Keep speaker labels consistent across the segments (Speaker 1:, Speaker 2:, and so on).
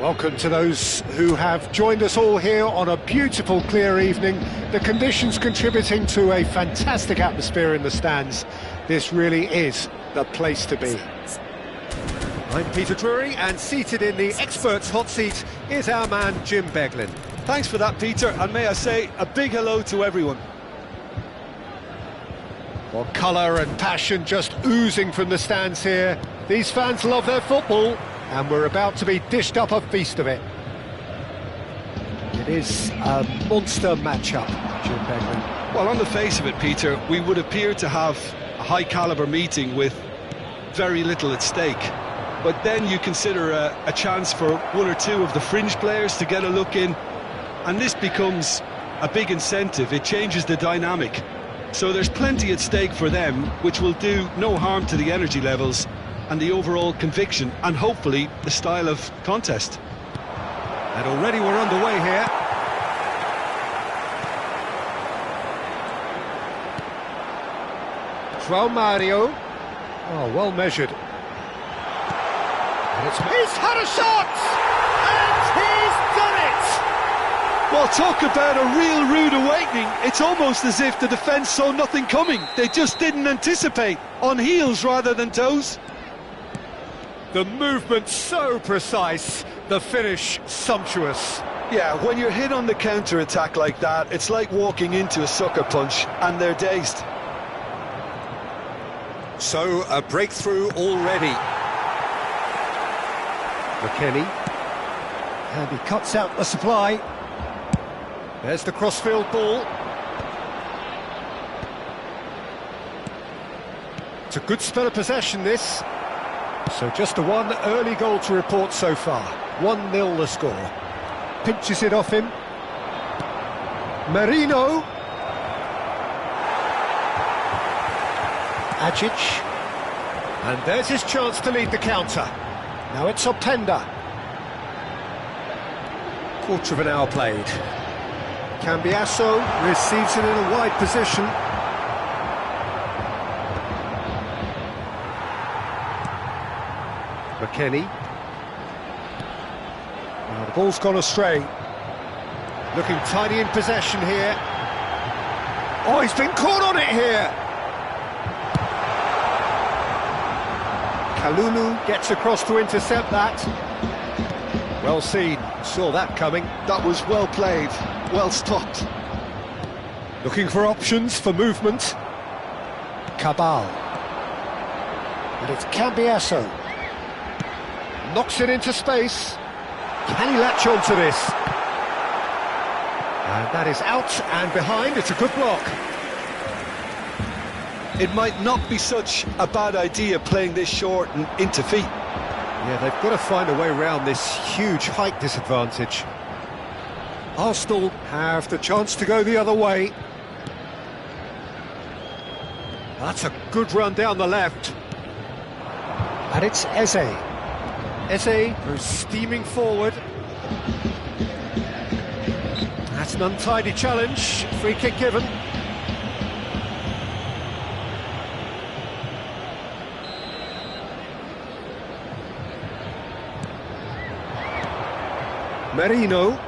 Speaker 1: Welcome to those who have joined us all here on a beautiful, clear evening. The conditions contributing to a fantastic atmosphere in the stands. This really is the place to be. I'm Peter Drury, and seated in the experts' hot seat is our man Jim Beglin.
Speaker 2: Thanks for that, Peter, and may I say a big hello to everyone.
Speaker 1: Well, colour and passion just oozing from the stands here. These fans love their football, and we're about to be dished up a feast of it. It is a monster matchup, Jim Beglin.
Speaker 2: Well, on the face of it, Peter, we would appear to have a high-caliber meeting with very little at stake. But then you consider a chance for one or two of the fringe players to get a look in, and this becomes a big incentive. It changes the dynamic. So there's plenty at stake for them, which will do no harm to the energy levels and the overall conviction, and hopefully the style of contest.
Speaker 1: And already we're underway here. João Mario. Oh, well measured. And he's had a shot! And he's done it!
Speaker 2: Well, talk about a real rude awakening. It's almost as if the defence saw nothing coming. They just didn't anticipate. On heels rather than toes.
Speaker 1: The movement so precise, the finish sumptuous.
Speaker 2: Yeah, when you're hit on the counter-attack like that, it's like walking into a sucker punch, and they're dazed.
Speaker 1: So, a breakthrough already. McKennie. And he cuts out the supply. There's the crossfield ball. It's a good spell of possession, this. So just the one early goal to report so far. 1-0 the score. Pinches it off him. Marino. Ajic. And there's his chance to lead the counter. Now it's Openda. Quarter of an hour played. Cambiasso receives it in a wide position. McKennie. Now the ball's gone astray. Looking tidy in possession here. Oh, he's been caught on it here. Kalulu gets across to intercept that. Well seen, saw that coming.
Speaker 2: That was well played, well stopped.
Speaker 1: Looking for options for movement. Cabal. And it's Cambiasso. Knocks it into space. Can he latch onto this? And that is out and behind. It's a good block.
Speaker 2: It might not be such a bad idea playing this short and into feet.
Speaker 1: Yeah, they've got to find a way around this huge height disadvantage. Arsenal have the chance to go the other way. That's a good run down the left. And it's Eze. Eze goes steaming forward. That's an untidy challenge. Free kick given. Marino.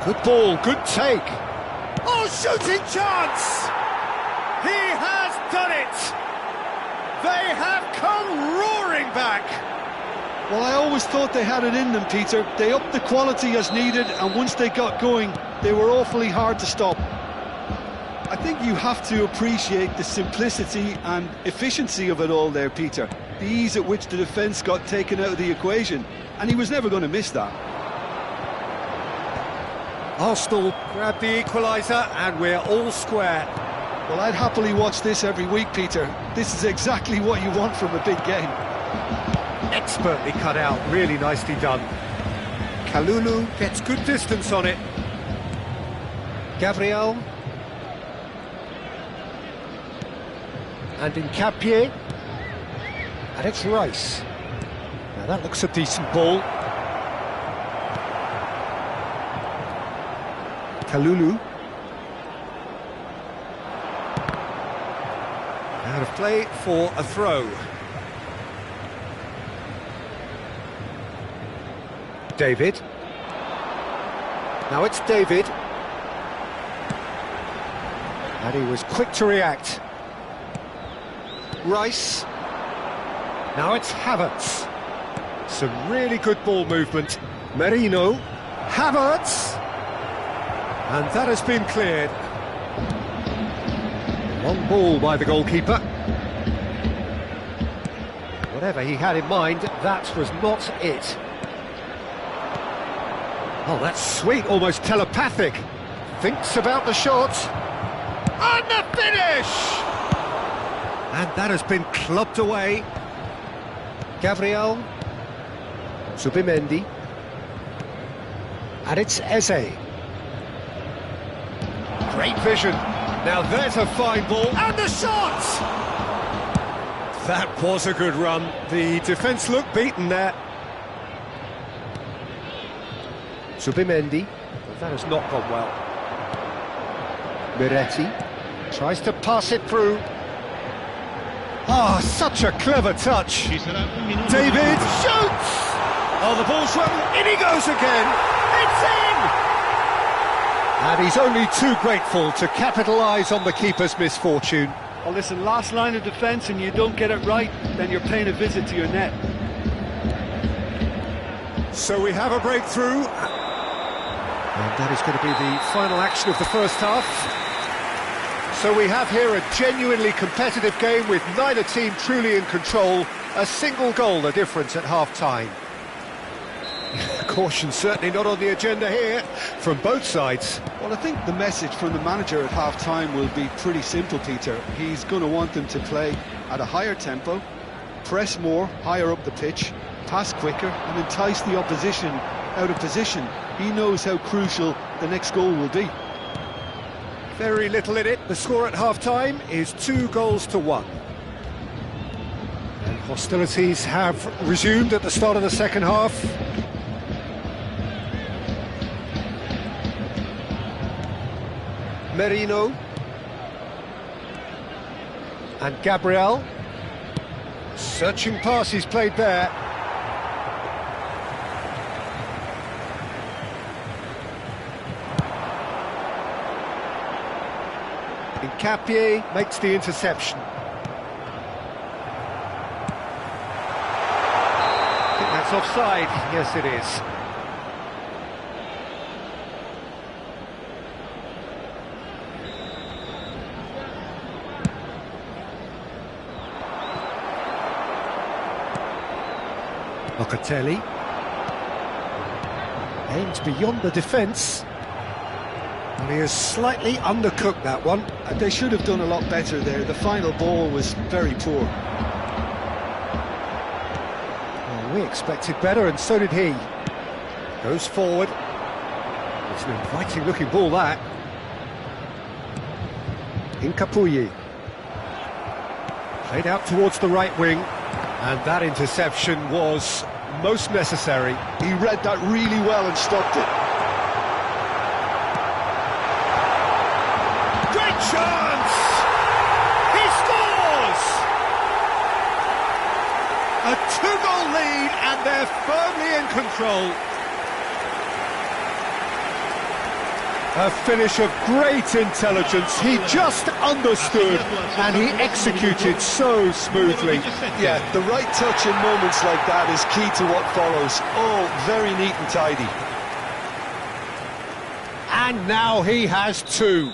Speaker 1: Good ball, good take. Oh, shooting chance! He has done it! They have come roaring back!
Speaker 2: Well, I always thought they had it in them, Peter. They upped the quality as needed, and once they got going, they were awfully hard to stop. I think you have to appreciate the simplicity and efficiency of it all there, Peter. The ease at which the defence got taken out of the equation, and he was never going to miss that.
Speaker 1: Arsenal grab the equaliser, and we're all square.
Speaker 2: Well, I'd happily watch this every week, Peter. This is exactly what you want from a big game.
Speaker 1: Expertly cut out, really nicely done. Kalulu gets good distance on it. Gabriel. And Nkapie. And it's Rice. Now that looks a decent ball. Kalulu. Out of play for a throw. David. Now it's David. And he was quick to react. Rice. Now it's Havertz. Some really good ball movement. Merino. Havertz. And that has been cleared. Long ball by the goalkeeper. Whatever he had in mind, that was not it. Oh, that's sweet, almost telepathic. Thinks about the shot. And the finish! And that has been clubbed away. Gabriel. Zubimendi. And it's Eze. Great vision. Now there's a fine ball. And the shot! That was a good run. The defence looked beaten there. Zubimendi. That has not gone well. Miretti tries to pass it through. Ah, such a clever touch. David shoots! Oh, the ball's run. In he goes again. It's in! And he's only too grateful to capitalise on the keeper's misfortune.
Speaker 2: Well, listen, last line of defence and you don't get it right, then you're paying a visit to your net.
Speaker 1: So we have a breakthrough. And that is going to be the final action of the first half. So we have here a genuinely competitive game with neither team truly in control. A single goal the difference at half-time. Caution certainly not on the agenda here from both sides.
Speaker 2: Well, I think the message from the manager at half-time will be pretty simple, Peter. He's going to want them to play at a higher tempo, press more, higher up the pitch, pass quicker and entice the opposition out of position. He knows how crucial the next goal will be.
Speaker 1: Very little in it. The score at half-time is 2-1. And hostilities have resumed at the start of the second half. Merino. And Gabriel. Searching pass he's played there. Capier makes the interception. I think that's offside. Yes, it is. Locatelli aims beyond the defence. And he has slightly undercooked that one.
Speaker 2: They should have done a lot better there. The final ball was very poor.
Speaker 1: Well, we expected better, and so did he. Goes forward. It's an inviting looking ball, that. Incapuyi. Played out towards the right wing. And that interception was most necessary.
Speaker 2: He read that really well and stopped it.
Speaker 1: Chance! He scores! A 2-goal lead and they're firmly in control. A finish of great intelligence. He just understood and he executed so smoothly.
Speaker 2: Yeah, the right touch in moments like that is key to what follows. Oh, very neat and tidy.
Speaker 1: And now he has two.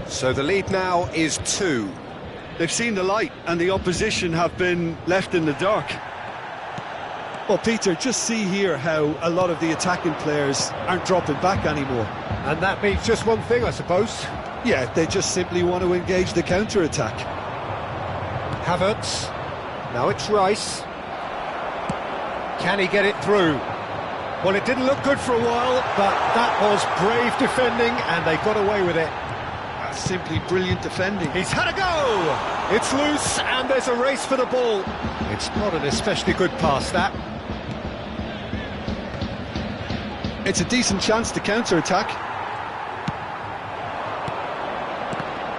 Speaker 1: So the lead now is 2.
Speaker 2: They've seen the light and the opposition have been left in the dark. Well, Peter, just see here how a lot of the attacking players aren't dropping back anymore.
Speaker 1: And that means just one thing, I suppose.
Speaker 2: Yeah, they just simply want to engage the counter-attack.
Speaker 1: Havertz. Now it's Rice. Can he get it through? Well, it didn't look good for a while, but that was brave defending and they got away with it.
Speaker 2: Simply brilliant defending.
Speaker 1: He's had a go! It's loose and there's a race for the ball. It's not an especially good pass, that.
Speaker 2: It's a decent chance to counter-attack.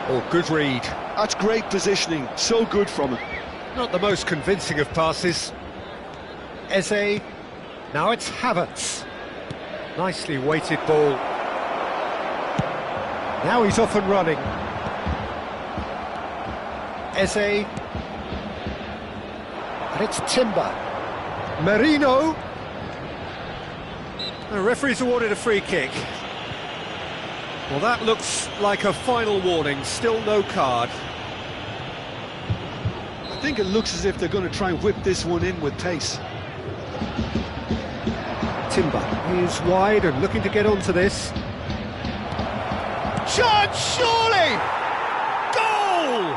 Speaker 1: Oh, good read.
Speaker 2: That's great positioning, so good from him.
Speaker 1: Not the most convincing of passes. Eze. Now it's Havertz. Nicely weighted ball. Now he's off and running. Eze. And it's Timber. Merino. The referee's awarded a free kick. Well, that looks like a final warning. Still no card.
Speaker 2: I think it looks as if they're going to try and whip this one in with pace.
Speaker 1: Timber is wide and looking to get onto this. Shot, surely! Goal!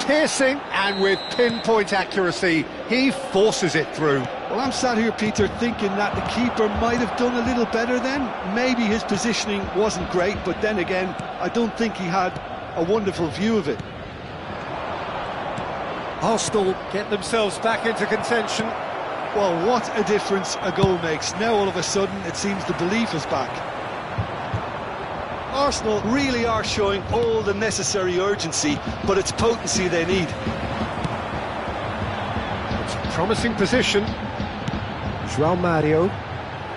Speaker 1: Piercing, and with pinpoint accuracy, he forces it through.
Speaker 2: Well, I'm sat here, Peter, thinking that the keeper might have done a little better then. Maybe his positioning wasn't great, but then again, I don't think he had a wonderful view of it.
Speaker 1: Arsenal get themselves back into contention.
Speaker 2: Well, what a difference a goal makes. Now all of a sudden it seems the belief is back. Arsenal really are showing all the necessary urgency, but it's potency they need.
Speaker 1: It's a promising position. João Mario.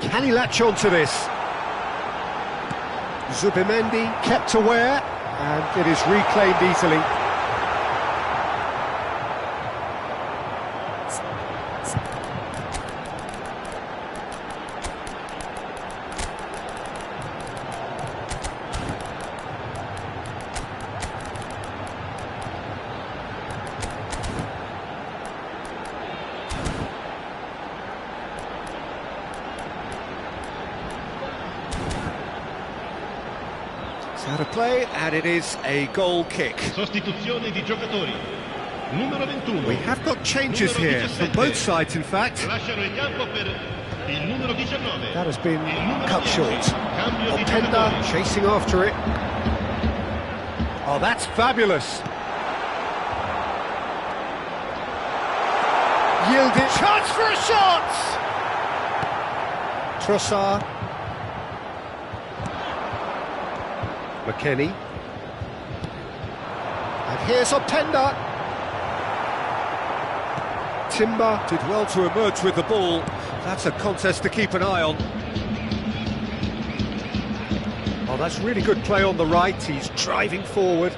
Speaker 1: Can he latch on to this? Zubimendi kept aware, and it is reclaimed easily. It's out of play, and it is a goal kick.
Speaker 3: Sostituzione di giocatori. Numero 21.
Speaker 1: We have got changes here, from both sides in fact.
Speaker 3: Lasciano il campo per il numero 19.
Speaker 1: That has been cut
Speaker 3: 10.
Speaker 1: short.
Speaker 3: Cambio di
Speaker 1: Openda
Speaker 3: giocatori.
Speaker 1: chasing after it. Oh, that's fabulous. Yielded. Chance for a shot! Trossard. McKennie. And here's Openda. Timber did well to emerge with the ball. That's a contest to keep an eye on. Oh, that's really good play on the right. He's driving forward.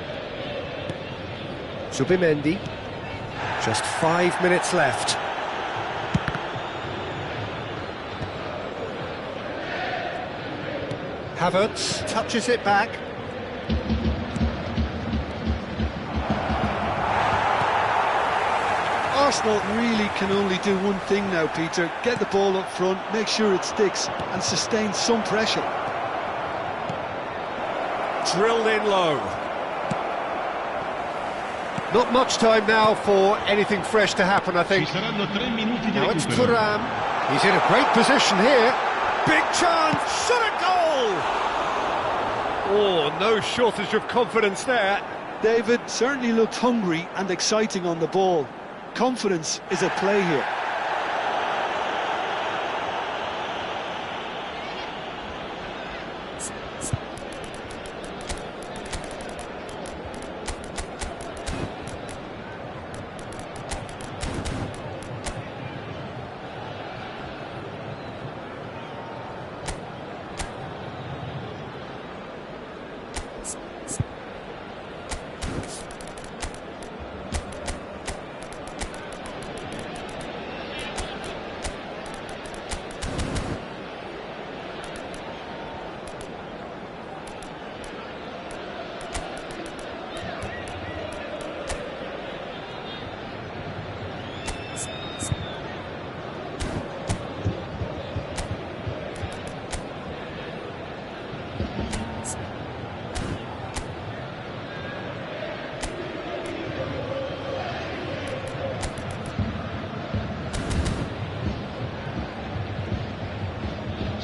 Speaker 1: Zubimendi. Just 5 minutes left. Havertz touches it back.
Speaker 2: Arsenal really can only do one thing now, Peter. Get the ball up front, make sure it sticks, and sustain some pressure.
Speaker 1: Drilled in low. Not much time now for anything fresh to happen, I think.
Speaker 3: Ci saranno 3 minuti di
Speaker 1: Now it's
Speaker 3: recupero.
Speaker 1: Thuram. He's in a great position here. Big chance, shot a goal! Oh, no shortage of confidence there.
Speaker 2: David certainly looked hungry and exciting on the ball. Confidence is at play here.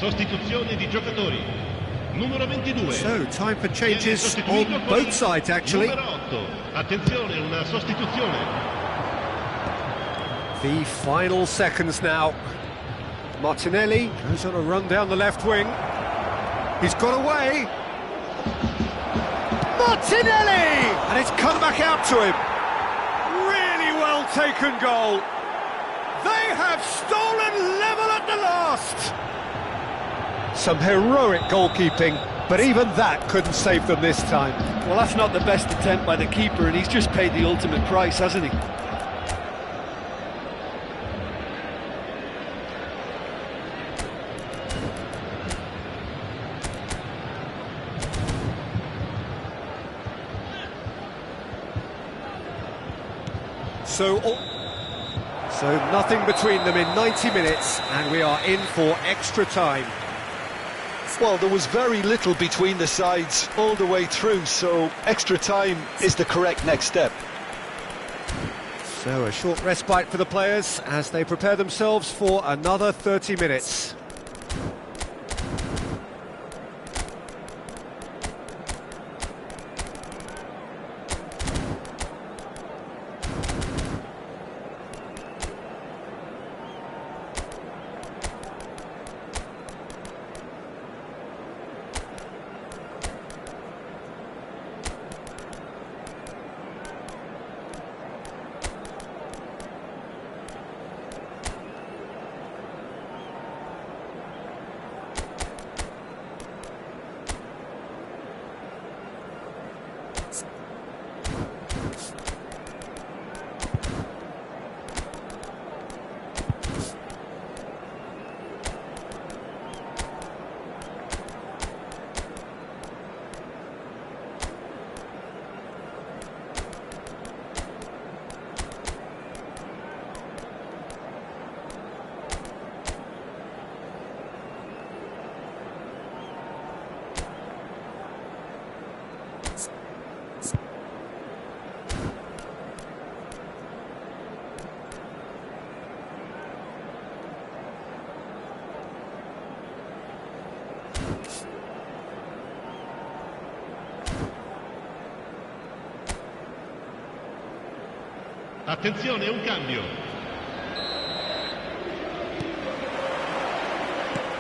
Speaker 3: Sostituzione di giocatori. Numero 22.
Speaker 1: So, time for changes on both sides, actually.
Speaker 3: Numero 8. Attenzione, una sostituzione.
Speaker 1: The final seconds now. Martinelli goes on a run down the left wing. He's got away. Martinelli! And it's come back out to him. Really well taken goal. They have stolen level at the last. Some heroic goalkeeping, but even that couldn't save them this time.
Speaker 4: Well, that's not the best attempt by the keeper, and he's just paid the ultimate price, hasn't he?
Speaker 1: So nothing between them in 90 minutes, and we are in for extra time.
Speaker 2: Well, there was very little between the sides all the way through, so extra time is the correct next step.
Speaker 1: So a short respite for the players as they prepare themselves for another 30 minutes.
Speaker 3: Attenzione, un cambio.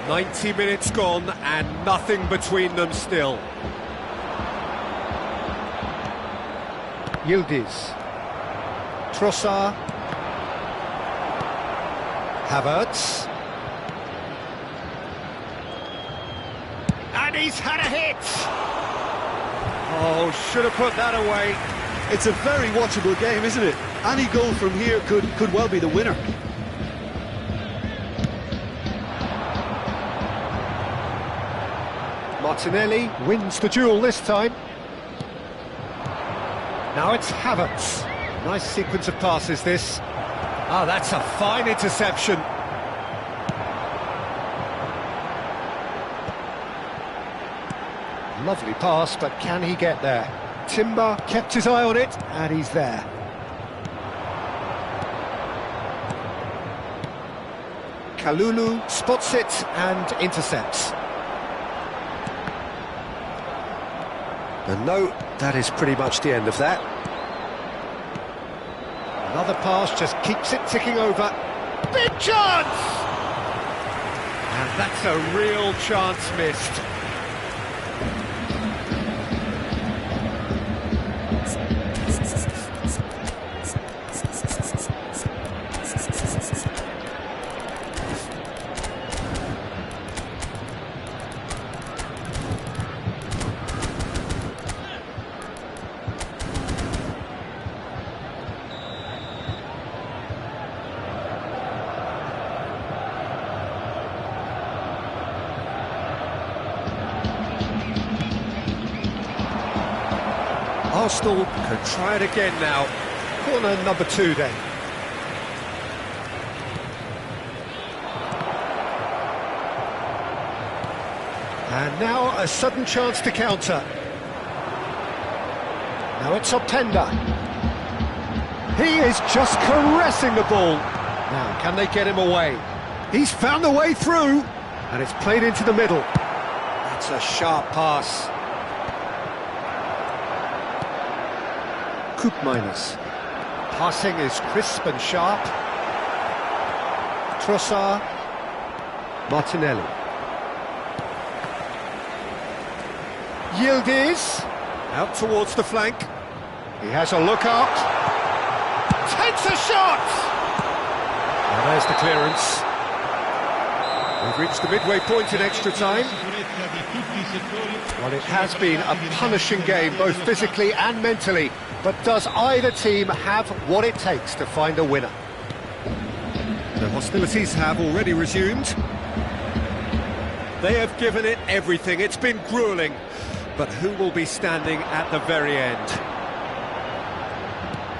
Speaker 1: 90 minutes gone and nothing between them still. Yildiz. Trossard. Havertz. And he's had a hit! Oh, should have put that away.
Speaker 2: It's a very watchable game, isn't it? Any goal from here could well be the winner.
Speaker 1: Martinelli wins the duel this time. Now it's Havertz. Nice sequence of passes, this. Ah, that's a fine interception. Lovely pass, but can he get there? Timber kept his eye on it, and he's there. Kalulu spots it and intercepts. And no, that is pretty much the end of that. Another pass just keeps it ticking over. Big chance! And that's a real chance missed. Arsenal can try it again now. Corner number 2 then. And now a sudden chance to counter. Now it's Openda. He is just caressing the ball. Now, can they get him away? He's found the way through, and it's played into the middle. It's a sharp pass. Koopmeiners. Passing is crisp and sharp. Trossard. Martinelli. Yildiz. Out towards the flank. He has a look up. Takes a shot! Now there's the clearance. We've reached the midway point in extra time. Well, it has been a punishing game, both physically and mentally. But does either team have what it takes to find a winner? The hostilities have already resumed. They have given it everything. It's been gruelling. But who will be standing at the very end?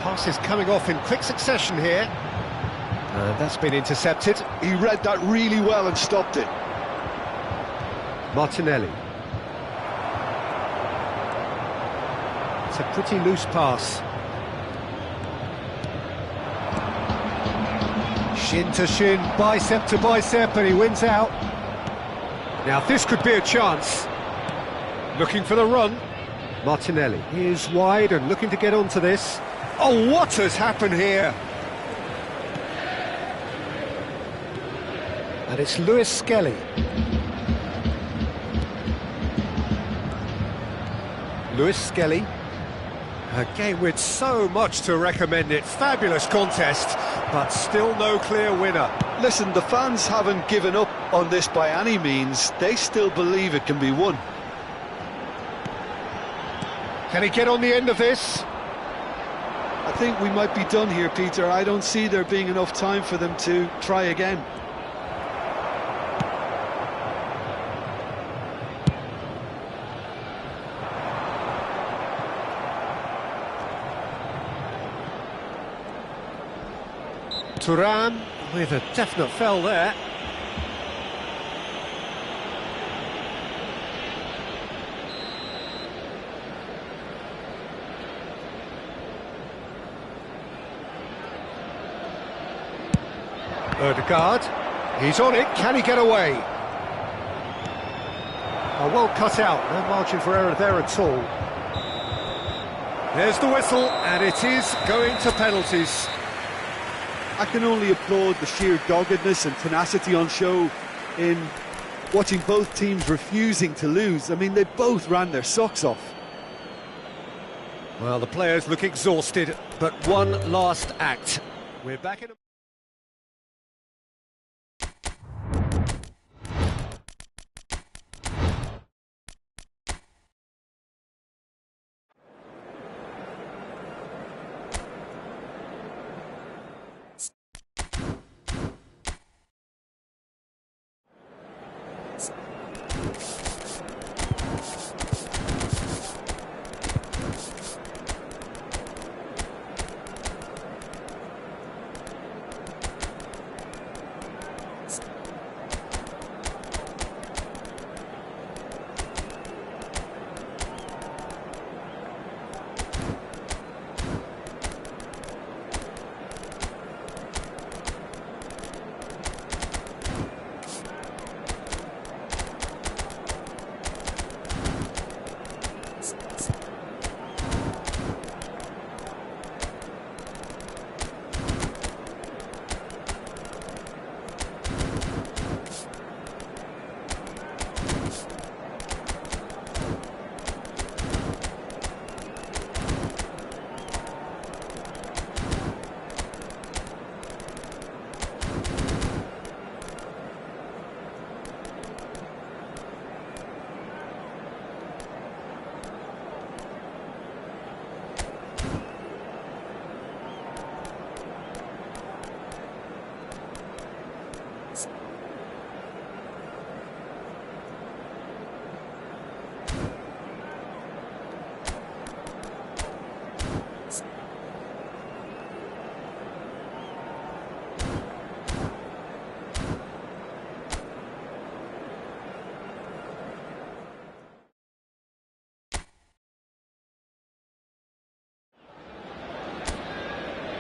Speaker 1: Pass is coming off in quick succession here. And that's been intercepted.
Speaker 2: He read that really well and stopped it.
Speaker 1: Martinelli. It's a pretty loose pass. Shin to shin, bicep to bicep, and he wins out. Now this could be a chance. Looking for the run. Martinelli is wide and looking to get onto this. Oh, what has happened here? And it's Lewis Skelly. Lewis Skelly. A game with so much to recommend it. Fabulous contest, but still no clear winner.
Speaker 2: Listen, the fans haven't given up on this by any means. They still believe it can be won.
Speaker 1: Can he get on the end of this?
Speaker 2: I think we might be done here, Peter. I don't see there being enough time for them to try again.
Speaker 1: Thuram with a definite foul there. Ødegaard, he's on it, can he get away? Oh, well cut out, no margin for error there at all. There's the whistle, and it is going to penalties.
Speaker 2: I can only applaud the sheer doggedness and tenacity on show in watching both teams refusing to lose. I mean, they both ran their socks off.
Speaker 1: Well, the players look exhausted, but one last act. We're back in a...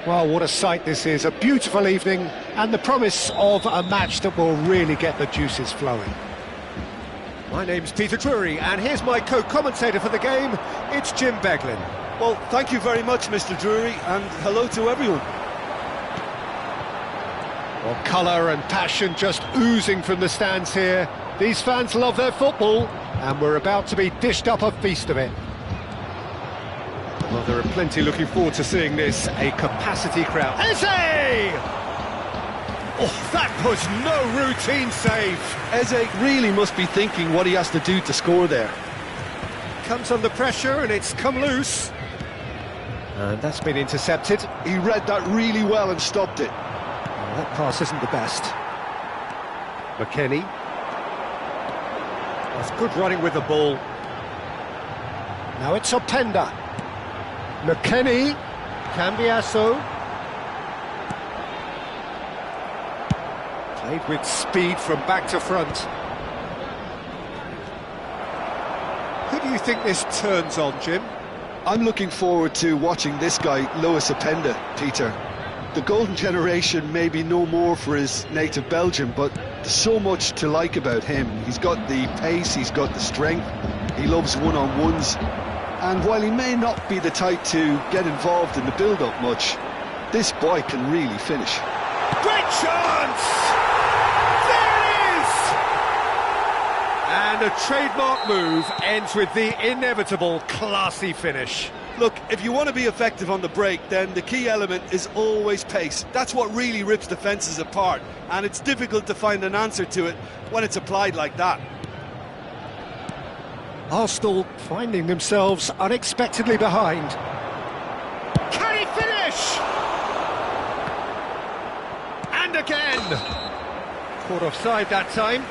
Speaker 1: Well, what a sight this is, a beautiful evening and the promise of a match that will really get the juices flowing. My name's Peter Drury, and here's my co-commentator for the game. It's Jim Beglin.
Speaker 2: Well, thank you very much, Mr. Drury, and hello to everyone.
Speaker 1: Well, colour and passion just oozing from the stands here. These fans love their football, and we're about to be dished up a feast of it. Well, there are plenty looking forward to seeing this. A capacity crowd. Eze! Oh, that was no routine save.
Speaker 2: Eze really must be thinking what he has to do to score there.
Speaker 1: Comes under pressure and it's come loose. And that's been intercepted.
Speaker 2: He read that really well and stopped it.
Speaker 1: Well, that pass isn't the best. McKennie. That's good running with the ball. Now it's Openda. McKennie. Cambiasso. Played with speed from back to front. Who do you think this turns on, Jim?
Speaker 2: I'm looking forward to watching this guy, Lewis Openda, Peter. The golden generation may be no more for his native Belgium, but there's so much to like about him. He's got the pace, he's got the strength, he loves one-on-ones, and while he may not be the type to get involved in the build-up much, this boy can really finish.
Speaker 1: Great chance! And a trademark move ends with the inevitable classy finish.
Speaker 2: Look, if you want to be effective on the break, then the key element is always pace. That's what really rips defences apart, and it's difficult to find an answer to it when it's applied like that.
Speaker 1: Arsenal finding themselves unexpectedly behind. Can he finish? And again! Caught offside that time.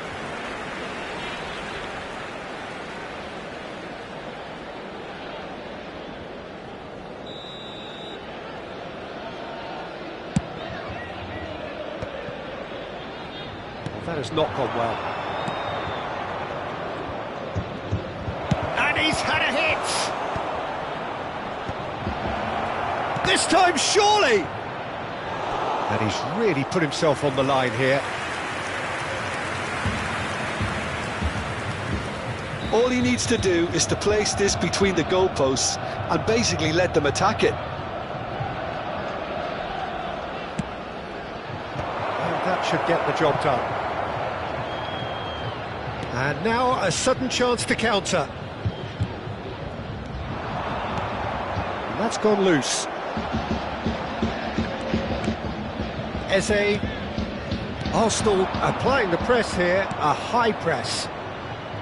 Speaker 1: That has not gone well. And he's had a hit! This time, surely! And he's really put himself on the line here.
Speaker 2: All he needs to do is to place this between the goalposts and basically let them attack it.
Speaker 1: And that should get the job done. And now a sudden chance to counter. And that's gone loose. Eze. Arsenal applying the press here, a high press.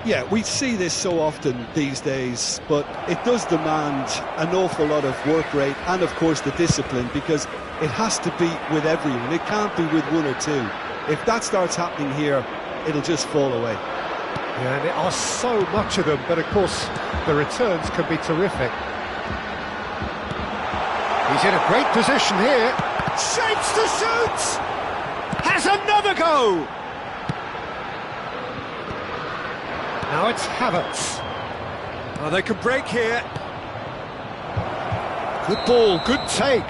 Speaker 2: Yeah, we see this so often these days, but it does demand an awful lot of work rate and, of course, the discipline, because it has to be with everyone. It can't be with one or two. If that starts happening here, it'll just fall away.
Speaker 1: Yeah, and there are so much of them, but of course the returns can be terrific. He's in a great position here. Shapes to shoot! Has another go! Now it's Havertz. Oh, they can break here. Good ball, good take.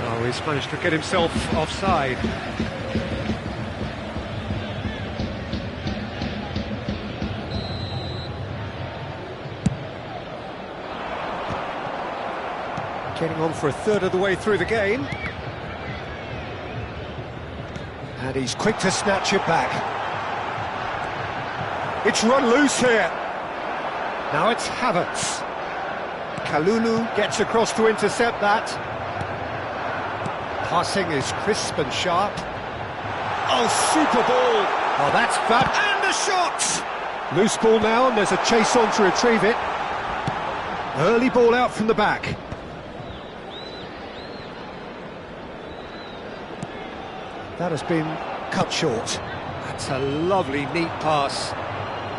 Speaker 1: Oh, he's managed to get himself offside. Getting on for a third of the way through the game. And he's quick to snatch it back. It's run loose here. Now it's Havertz. Kalulu gets across to intercept that. Passing is crisp and sharp. Oh, super ball. Oh, that's fab. And the shot! Loose ball now, and there's a chase on to retrieve it. Early ball out from the back. That has been cut short. That's a lovely, neat pass.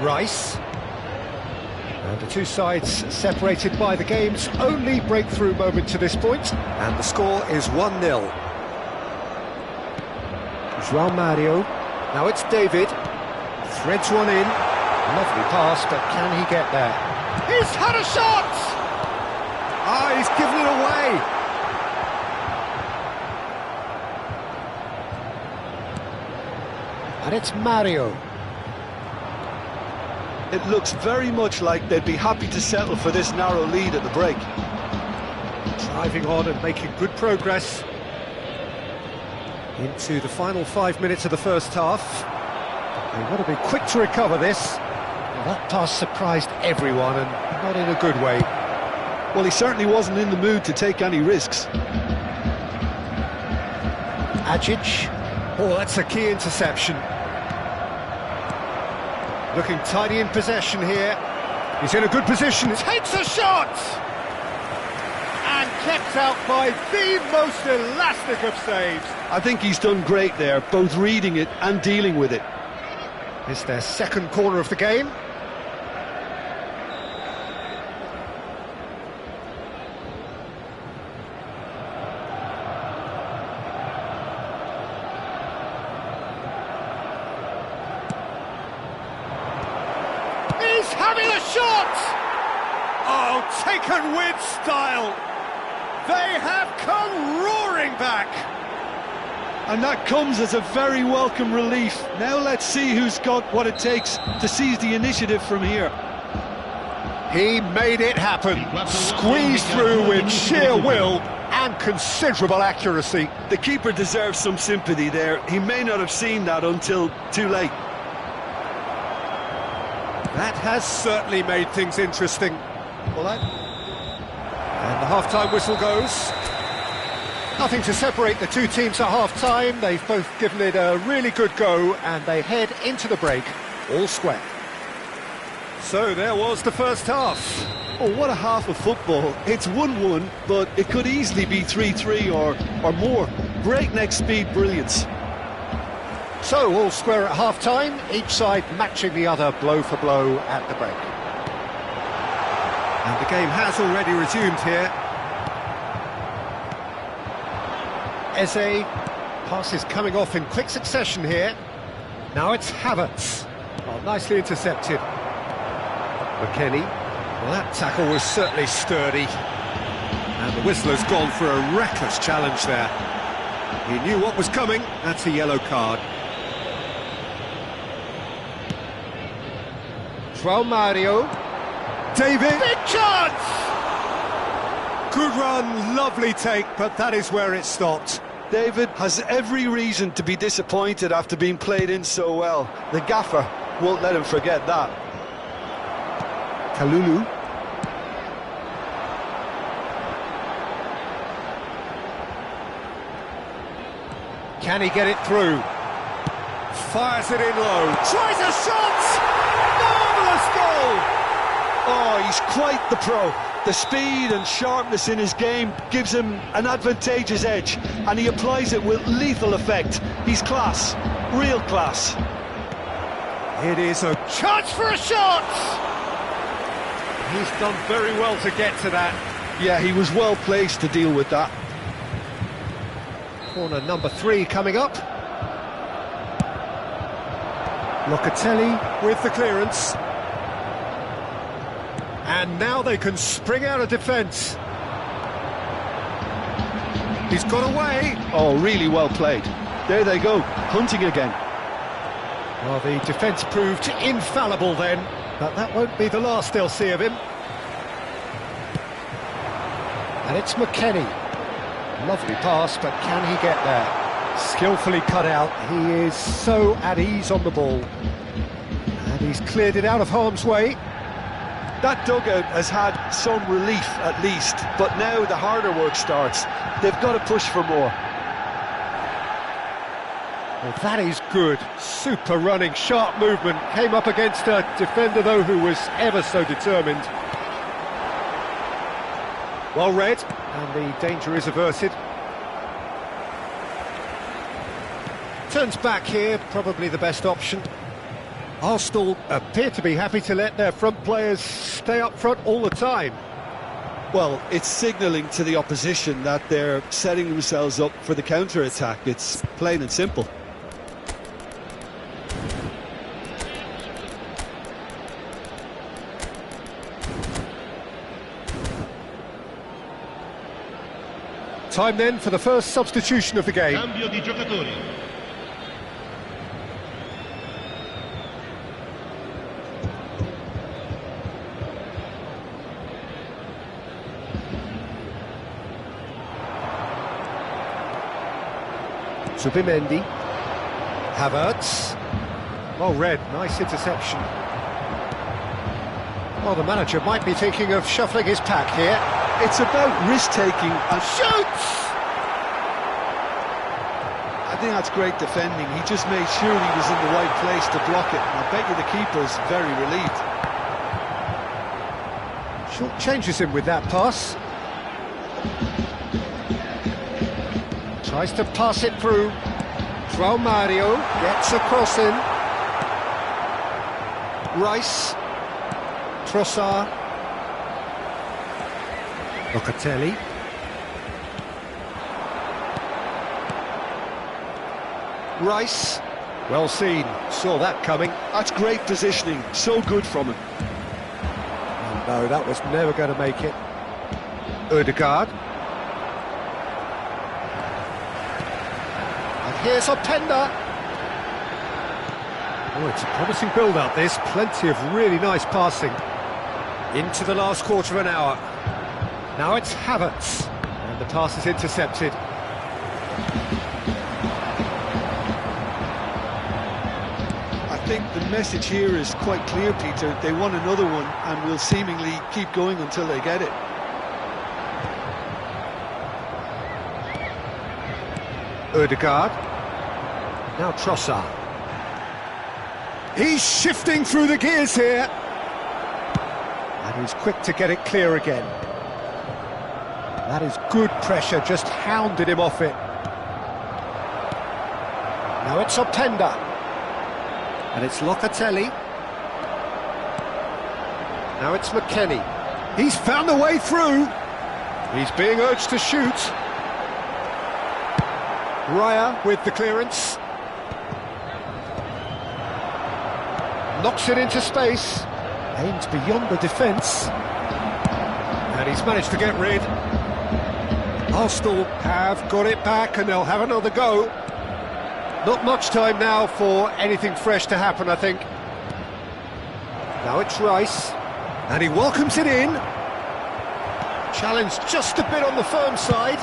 Speaker 1: Rice. And the two sides separated by the game's only breakthrough moment to this point. And the score is 1-0. João Mario. Now it's David. Threads one in. Lovely pass, but can he get there? He's had a shot! Ah, he's given it away. And it's Mario.
Speaker 2: it looks very much like they'd be happy to settle for this narrow lead at the break.
Speaker 1: Driving on and making good progress into the final 5 minutes of the first half. They want to be quick to recover this. Well, that pass surprised everyone, and not in a good way.
Speaker 2: Well, he certainly wasn't in the mood to take any risks.
Speaker 1: Ajic. Oh, that's a key interception. Looking tidy in possession here. He's in a good position. Takes a shot! And kept out by the most elastic of saves.
Speaker 2: I think he's done great there, both reading it and dealing with it.
Speaker 1: It's their second corner of the game. He's having a shot! Oh, taken with style. They have come roaring back.
Speaker 2: And that comes as a very welcome relief. Now let's see who's got what it takes to seize the initiative from here.
Speaker 1: He made it happen. Squeezed through with sheer will and considerable accuracy.
Speaker 2: The keeper deserves some sympathy there. He may not have seen that until too late.
Speaker 1: That has certainly made things interesting. Well, and the half-time whistle goes. Nothing to separate the two teams at half-time. They've both given it a really good go, and they head into the break all square. So there was the first half.
Speaker 2: Oh, what a half of football. It's 1-1, but it could easily be 3-3 or more. Breakneck speed brilliance.
Speaker 1: So all square at half-time, each side matching the other blow for blow at the break. And the game has already resumed here. Eze, passes coming off in quick succession here. Now it's Havertz. Oh, nicely intercepted. McKennie. Well, that tackle was certainly sturdy. And the whistler's gone for a reckless challenge there. He knew what was coming. That's a yellow card. João Mario. David. Big chance! Good run, lovely take, but that is where it stopped.
Speaker 2: David has every reason to be disappointed after being played in so well. The gaffer won't let him forget that.
Speaker 1: Kalulu. Can he get it through? Fires it in low. Tries a shot! Marvellous goal!
Speaker 2: Oh, he's quite the pro. The speed and sharpness in his game gives him an advantageous edge, and he applies it with lethal effect. He's class, real class.
Speaker 1: It is a chance for a shot! He's done very well to get to that.
Speaker 2: Yeah, he was well placed to deal with that.
Speaker 1: Corner number 3 coming up. Locatelli with the clearance. And now they can spring out of defence. He's got away.
Speaker 2: Oh, really well played. There they go, hunting again.
Speaker 1: Well, the defence proved infallible then, but that won't be the last they'll see of him. And it's McKennie. Lovely pass, but can he get there? Skillfully cut out. He is so at ease on the ball. And he's cleared it out of harm's way.
Speaker 2: That dugout has had some relief at least, but now the harder work starts. They've got to push for more.
Speaker 1: Well, that is good. Super running, sharp movement. Came up against a defender, though, who was ever so determined. Well read, and the danger is averted. Turns back here, probably the best option. Arsenal appear to be happy to let their front players stay up front all the time.
Speaker 2: Well, it's signalling to the opposition that they're setting themselves up for the counter-attack. It's plain and simple.
Speaker 1: Time then for the first substitution of the game.
Speaker 3: Cambio di giocatori.
Speaker 1: Zubimendi. Havertz. Well read, nice interception. Well, the manager might be thinking of shuffling his pack here.
Speaker 2: It's about risk-taking and
Speaker 1: Shoots!
Speaker 2: I think that's great defending. He just made sure he was in the right place to block it. And I bet you the keeper's very relieved.
Speaker 1: Short changes him with that pass. Tries to pass it through. João Mario gets a cross in. Rice. Trossard. Locatelli. Rice. Well seen. Saw that coming.
Speaker 2: That's great positioning. So good from him.
Speaker 1: Oh, no, that was never going to make it. Ødegaard. And here's Openda. Oh, it's a promising build-up, this. Plenty of really nice passing. Into the last quarter of an hour. Now it's Havertz. And the pass is intercepted.
Speaker 2: I think the message here is quite clear, Peter. They want another one and will seemingly keep going until they get it.
Speaker 1: Ødegaard. Now Trossard. He's shifting through the gears here. And he's quick to get it clear again. That is good pressure, just hounded him off it. Now it's Openda. And it's Locatelli. Now it's McKennie. He's found a way through. He's being urged to shoot. Raya with the clearance. Knocks it into space. Aims beyond the defence. And he's managed to get rid. Arsenal have got it back and they'll have another go. Not much time now for anything fresh to happen, I think. Now it's Rice. And he welcomes it in. Challenge just a bit on the firm side.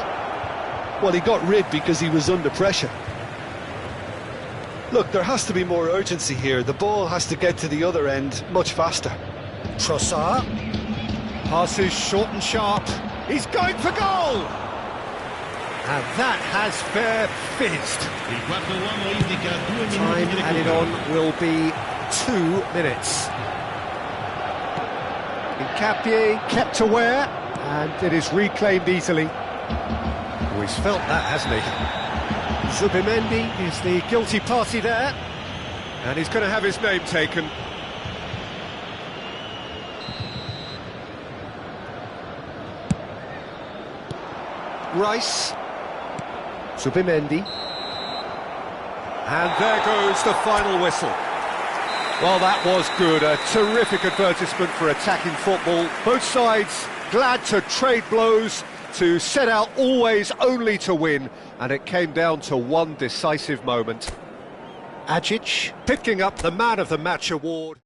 Speaker 2: Well, he got rid because he was under pressure. Look, there has to be more urgency here. The ball has to get to the other end much faster.
Speaker 1: Trossard. Passes short and sharp. He's going for goal! And that has fair fizzed.
Speaker 3: Il quarto uomo indica 2 minuti
Speaker 1: Time
Speaker 3: di
Speaker 1: added
Speaker 3: recupero.
Speaker 1: on will be 2 minutes. Nkapie kept aware, and it is reclaimed easily. Oh, he's felt that, hasn't he? Zubimendi is the guilty party there, and he's going to have his name taken. Rice. Zubimendi. And there goes the final whistle. Well, that was good. A terrific advertisement for attacking football. Both sides glad to trade blows, to set out always only to win, and it came down to one decisive moment. Ajic picking up the Man of the Match award.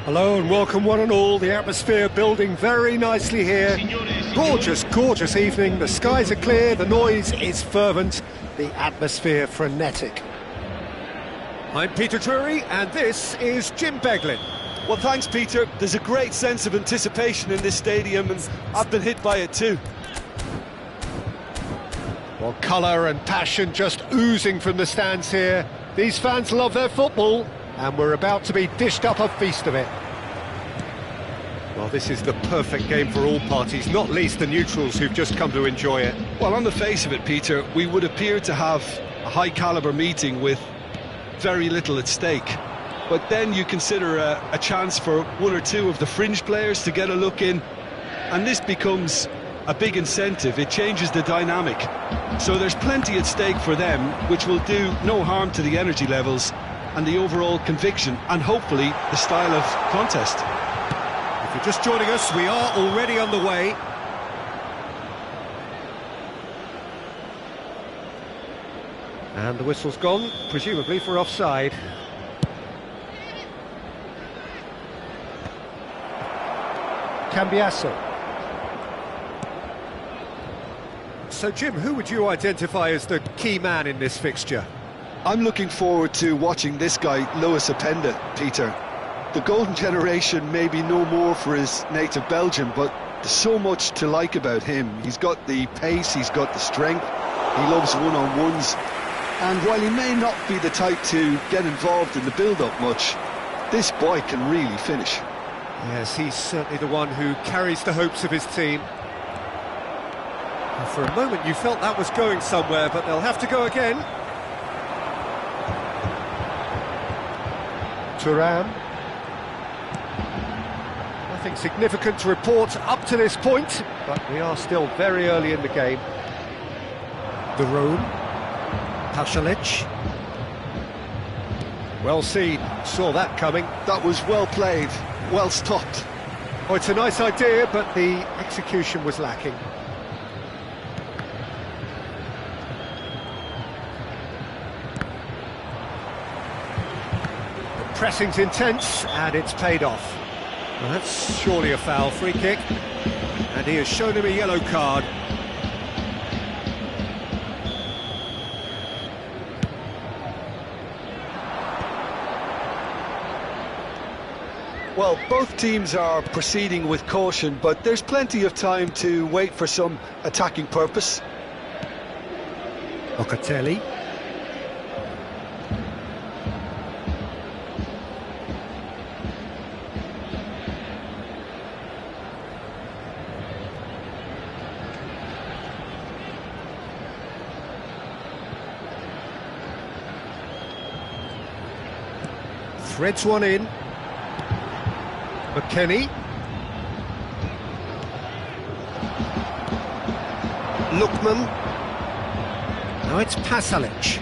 Speaker 1: Hello and welcome one and all. The atmosphere building very nicely here. Gorgeous, gorgeous evening. The skies are clear, the noise is fervent, the atmosphere frenetic. I'm Peter Drury and this is Jim Beglin.
Speaker 2: Well, thanks, Peter. There's a great sense of anticipation in this stadium, and I've been hit by it too.
Speaker 1: Well, colour and passion just oozing from the stands here. These fans love their football, and we're about to be dished up a feast of it. Well, this is the perfect game for all parties, not least the neutrals who've just come to enjoy it.
Speaker 2: Well, on the face of it, Peter, we would appear to have a high-caliber meeting with very little at stake. But then you consider a chance for one or two of the fringe players to get a look in, and this becomes a big incentive. It changes the dynamic. So there's plenty at stake for them, which will do no harm to the energy levels and the overall conviction, and hopefully the style of contest.
Speaker 1: If you're just joining us, we are already underway. And the whistle's gone, presumably for offside. Cambiasso. So, Jim, who would you identify as the key man in this fixture?
Speaker 2: I'm looking forward to watching this guy, Lewis Openda, Peter. The golden generation may be no more for his native Belgium, but there's so much to like about him. He's got the pace, he's got the strength, he loves one-on-ones, and while he may not be the type to get involved in the build-up much, this boy can really finish.
Speaker 1: Yes, he's certainly the one who carries the hopes of his team. And for a moment you felt that was going somewhere, but they'll have to go again. Thuram. Nothing significant to report up to this point, but we are still very early in the game. The Rome. Pasalic. Well seen, saw that coming.
Speaker 2: That was well played, well stopped.
Speaker 1: Oh, it's a nice idea, but the execution was lacking. The pressing's intense, and it's paid off. Well, that's surely a foul, free kick. And he has shown him a yellow card.
Speaker 2: Well, both teams are proceeding with caution, but there's plenty of time to wait for some attacking purpose.
Speaker 1: Locatelli. Threads one in. McKennie. Lookman. Now it's Pasalic.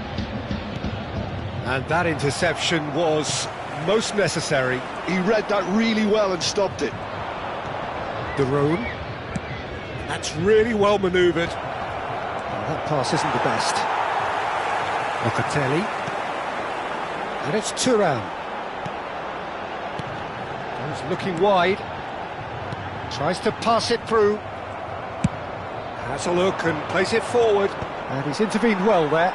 Speaker 1: And that interception was most necessary.
Speaker 2: He read that really well and stopped it.
Speaker 1: De Roon. That's really well manoeuvred. That pass isn't the best. Locatelli. And it's Thuram. He's looking wide. Tries to pass it through. Has a look and plays it forward. And he's intervened well there.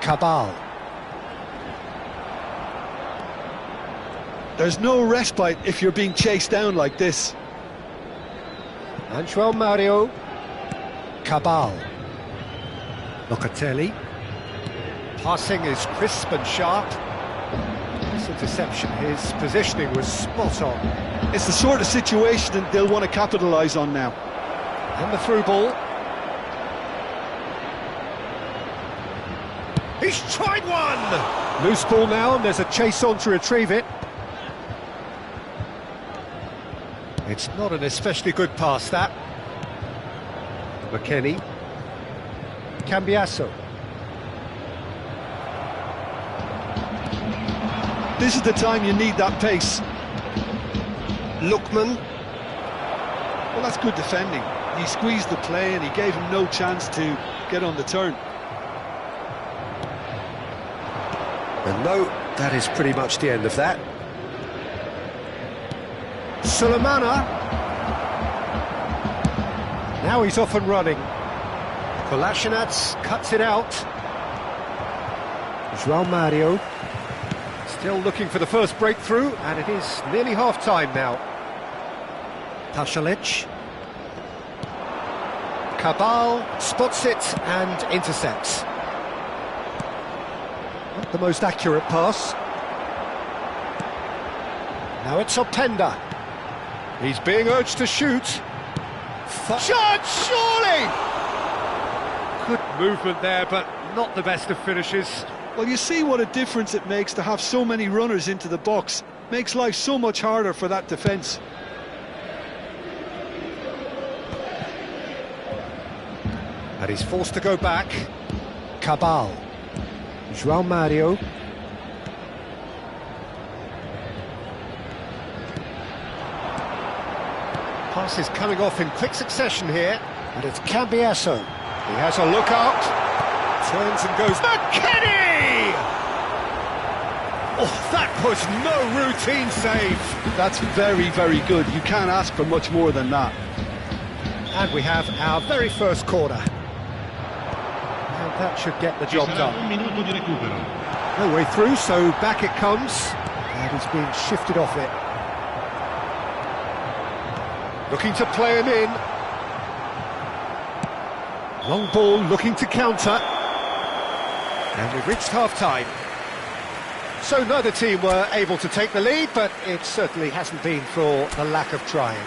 Speaker 1: Cabal.
Speaker 2: There's no respite if you're being chased down like this.
Speaker 1: Angel Mario. Cabal. Locatelli. Passing is crisp and sharp. This interception, his positioning was spot on.
Speaker 2: It's the sort of situation that they'll want to capitalise on now.
Speaker 1: And the through ball. He's tried one! Loose ball now, and there's a chase on to retrieve it. It's not an especially good pass, that. McKennie. Cambiasso.
Speaker 2: This is the time you need that pace.
Speaker 1: Lookman.
Speaker 2: Well, that's good defending. He squeezed the play and he gave him no chance to get on the turn.
Speaker 1: And no, that is pretty much the end of that. Sulemana. Now he's off and running. Koarrchan cuts it out. João Mario. Still looking for the first breakthrough, and it is nearly half-time now. Tashalic. Cabal spots it and intercepts. Not the most accurate pass. Now it's Openda. He's being urged to shoot. Shot, surely! Good movement there, but not the best of finishes.
Speaker 2: Well, you see what a difference it makes to have so many runners into the box. Makes life so much harder for that defence.
Speaker 1: And he's forced to go back. Cabal. João Mario. Pass is coming off in quick succession here, and it's Cambiasso. He has a look out, turns and goes. McKennie! Oh, that was no routine save.
Speaker 2: That's very, very good. You can't ask for much more than that.
Speaker 1: And we have our very first corner. And that should get the job done.
Speaker 3: Un minuto di recupero.
Speaker 1: No way through, so back it comes. And he's being shifted off it. Looking to play him in. Long ball looking to counter. And we've reached half-time. So neither team were able to take the lead, but it certainly hasn't been for the lack of trying.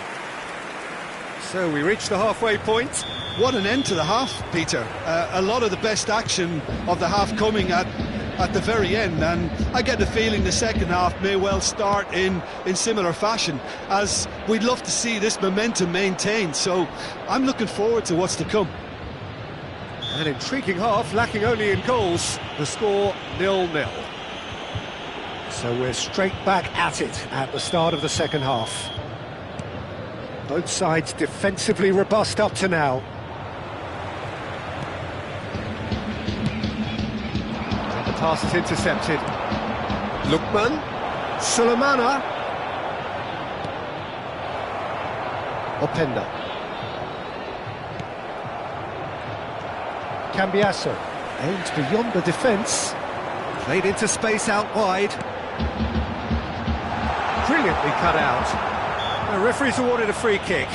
Speaker 1: So we reach the halfway point.
Speaker 2: What an end to the half, Peter. A lot of the best action of the half coming at the very end, and I get the feeling the second half may well start in similar fashion, as we'd love to see this momentum maintained, so I'm looking forward to what's to come.
Speaker 1: An intriguing half, lacking only in goals. The score 0-0. So we're straight back at it at the start of the second half. Both sides defensively robust up to now. And the pass is intercepted. Lookman. Sulemana. Openda. Cambiasso. Aimed beyond the defence. Played into space out wide. Brilliantly cut out. The referee's awarded a free kick.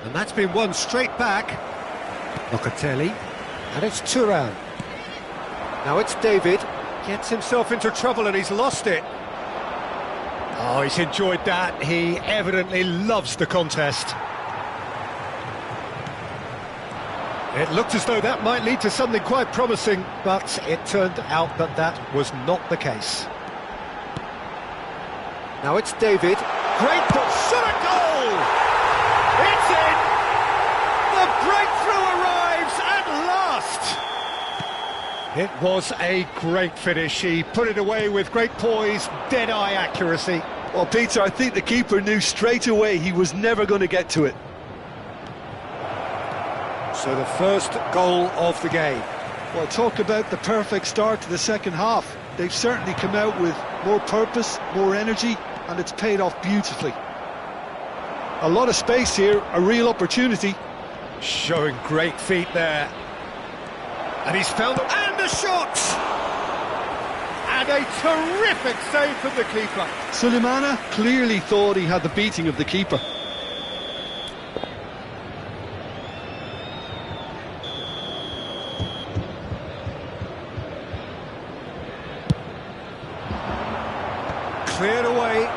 Speaker 1: And that's been won straight back. Locatelli. And it's Turan. Now it's David. Gets himself into trouble and he's lost it. Oh, he's enjoyed that. He evidently loves the contest. It looked as though that might lead to something quite promising, but it turned out that that was not the case. Now it's David. Great ball, shot a goal! It's in! The breakthrough arrives at last! It was a great finish. He put it away with great poise, dead-eye accuracy.
Speaker 2: Well, Peter, I think the keeper knew straight away he was never going to get to it.
Speaker 1: So the first goal of the game.
Speaker 2: Well, talk about the perfect start to the second half. They've certainly come out with more purpose, more energy, and it's paid off beautifully. A lot of space here, a real opportunity.
Speaker 1: Showing great feet there. And he's found them. And the shot! And a terrific save from the keeper.
Speaker 2: Sulemana clearly thought he had the beating of the keeper.
Speaker 1: Cleared away.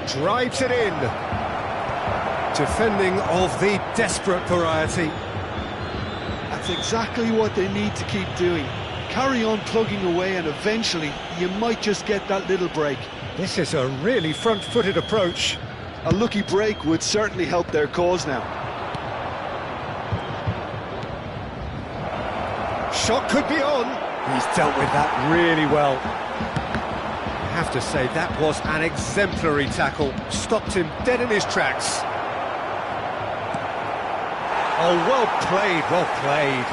Speaker 1: Drives it in. Defending of the desperate variety.
Speaker 2: That's exactly what they need to keep doing. Carry on plugging away and eventually you might just get that little break.
Speaker 1: This is a really front-footed approach.
Speaker 2: A lucky break would certainly help their cause now.
Speaker 1: Shot could be on. He's dealt with that really well. I have to say, that was an exemplary tackle. Stopped him dead in his tracks. Oh, well played, well played.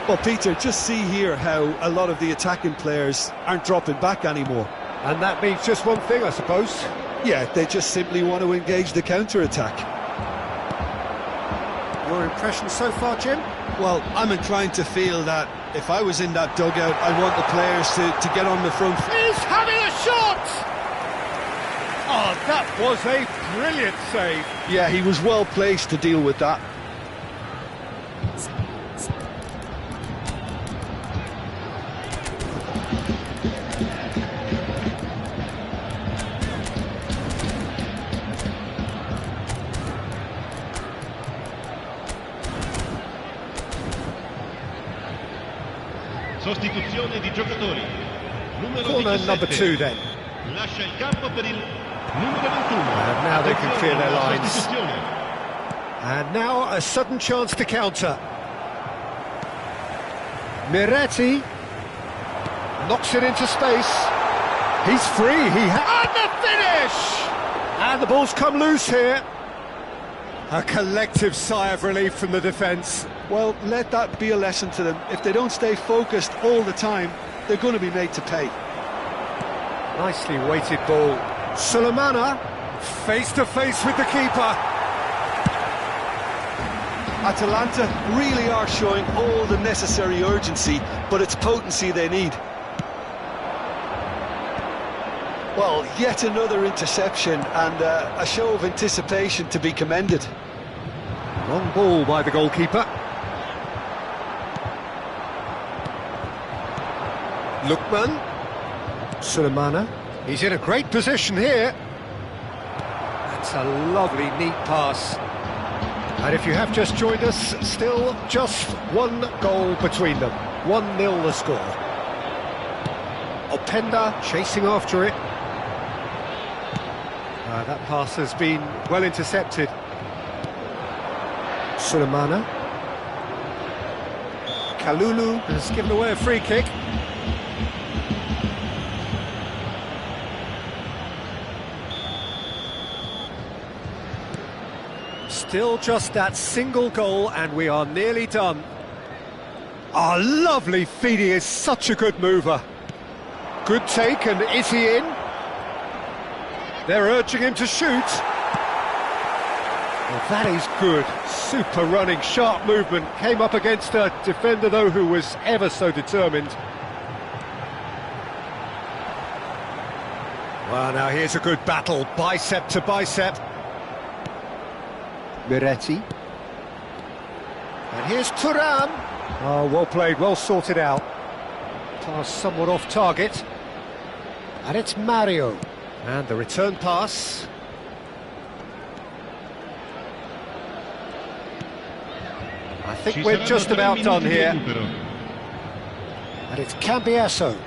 Speaker 2: Well, Peter, just see here how a lot of the attacking players aren't dropping back anymore.
Speaker 1: And that means just one thing, I suppose.
Speaker 2: Yeah, they just simply want to engage the counter-attack.
Speaker 1: Your impression so far, Jim?
Speaker 2: Well, I'm inclined to feel that if I was in that dugout, I'd want the players to get on the front.
Speaker 1: He's having a shot! Oh, that was a brilliant save.
Speaker 2: Yeah, he was well placed to deal with that.
Speaker 3: Sostituzione di giocatori. Numero
Speaker 1: Corner
Speaker 3: 17.
Speaker 1: number 2 then.
Speaker 3: Lascia il campo per il numero 21.
Speaker 1: And now they can clear their lines.
Speaker 3: Sostituzione.
Speaker 1: And now a sudden chance to counter. Miretti knocks it into space. He's free. And the finish! And the ball's come loose here. A collective sigh of relief from the defence.
Speaker 2: Well, let that be a lesson to them. If they don't stay focused all the time, they're going to be made to pay.
Speaker 1: Nicely weighted ball. Sulemana face to face with the keeper.
Speaker 2: Atalanta really are showing all the necessary urgency, but it's potency they need. Well, yet another interception and a show of anticipation to be commended.
Speaker 1: Long ball by the goalkeeper. Lookman. Sulemana. He's in a great position here. That's a lovely, neat pass. And if you have just joined us, still just one goal between them. 1-0 the score. Openda chasing after it. That pass has been well intercepted. Sulemana. Kalulu has given away a free kick. Still just that single goal and we are nearly done. Oh, lovely feed, he is such a good mover. Good take, and is he in? They're urging him to shoot. Well, that is good. Super running, sharp movement. Came up against a defender, though, who was ever so determined. Well, now here's a good battle, bicep to bicep. Miretti. And here's Thuram. Oh, well played, well sorted out. Pass somewhat off target. And it's Mario. And the return pass. I think we're just about done here. And it's Cambiasso.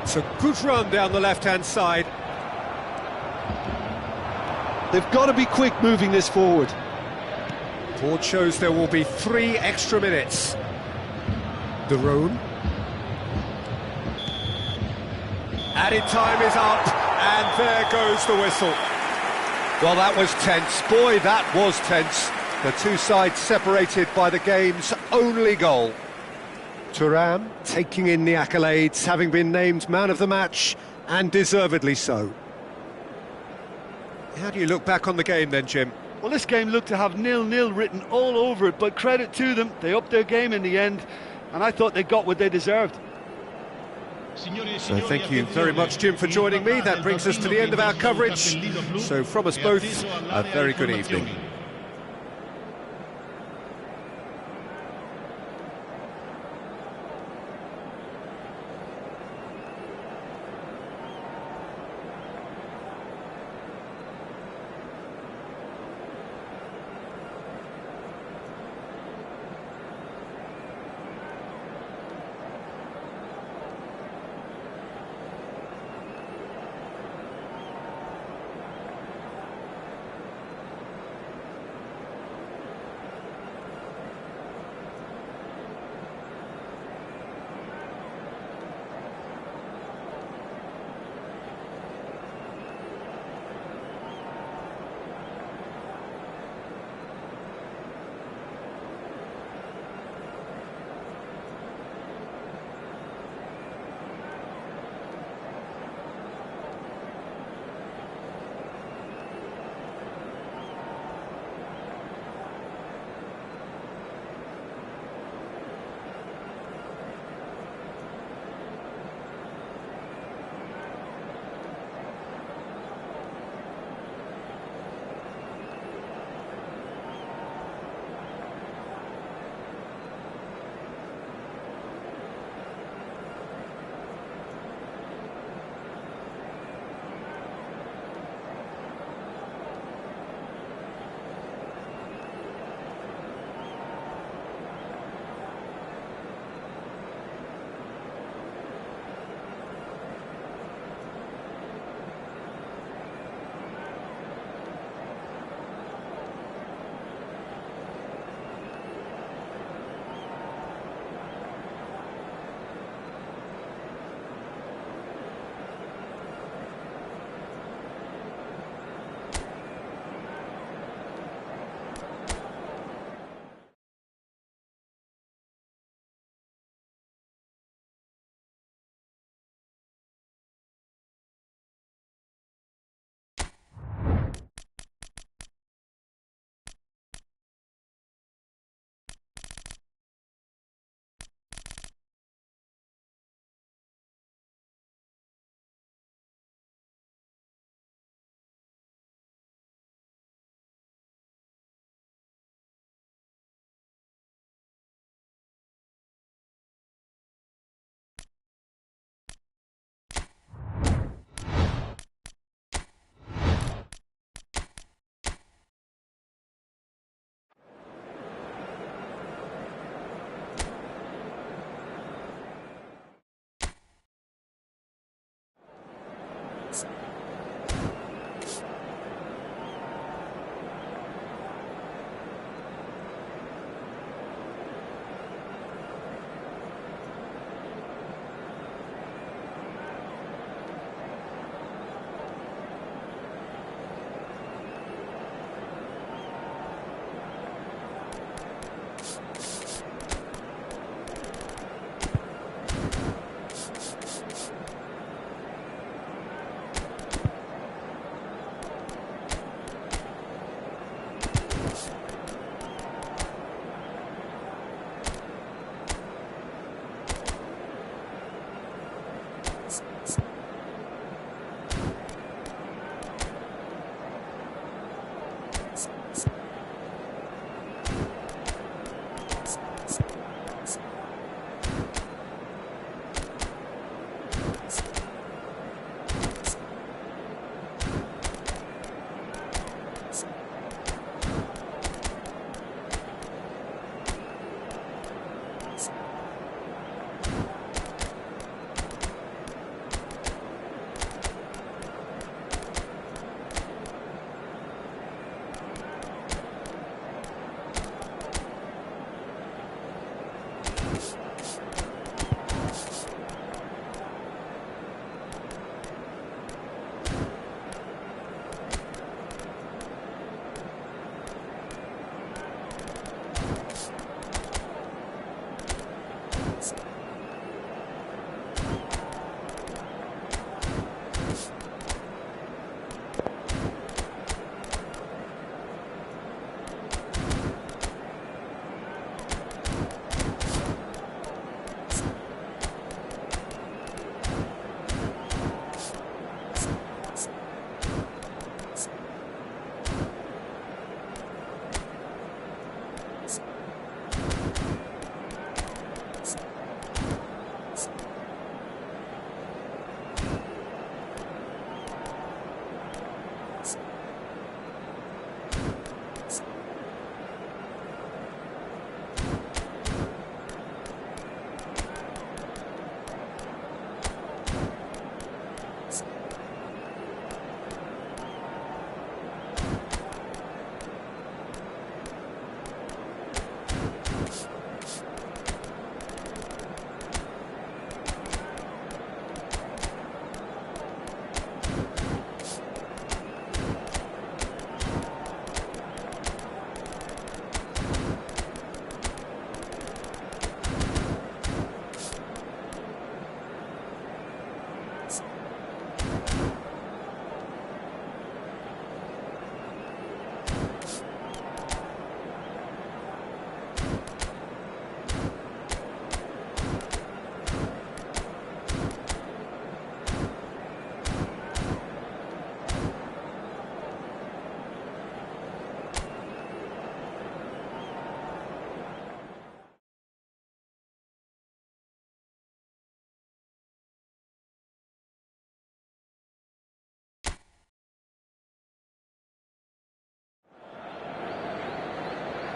Speaker 1: It's a good run down the left-hand side.
Speaker 2: They've got to be quick moving this forward.
Speaker 1: Board shows there will be 3 extra minutes. De Roon. Added time is up, and there goes the whistle. Well, that was tense. Boy, that was tense. The two sides separated by the game's only goal. Thuram taking in the accolades, having been named man of the match, and deservedly so. How do you look back on the game then, Jim?
Speaker 4: Well, this game looked to have 0-0 written all over it, but credit to them, they upped their game in the end, and I thought they got what they deserved.
Speaker 1: So thank you very much, Jim, for joining me. That brings us to the end of our coverage. So from us both, a very good evening.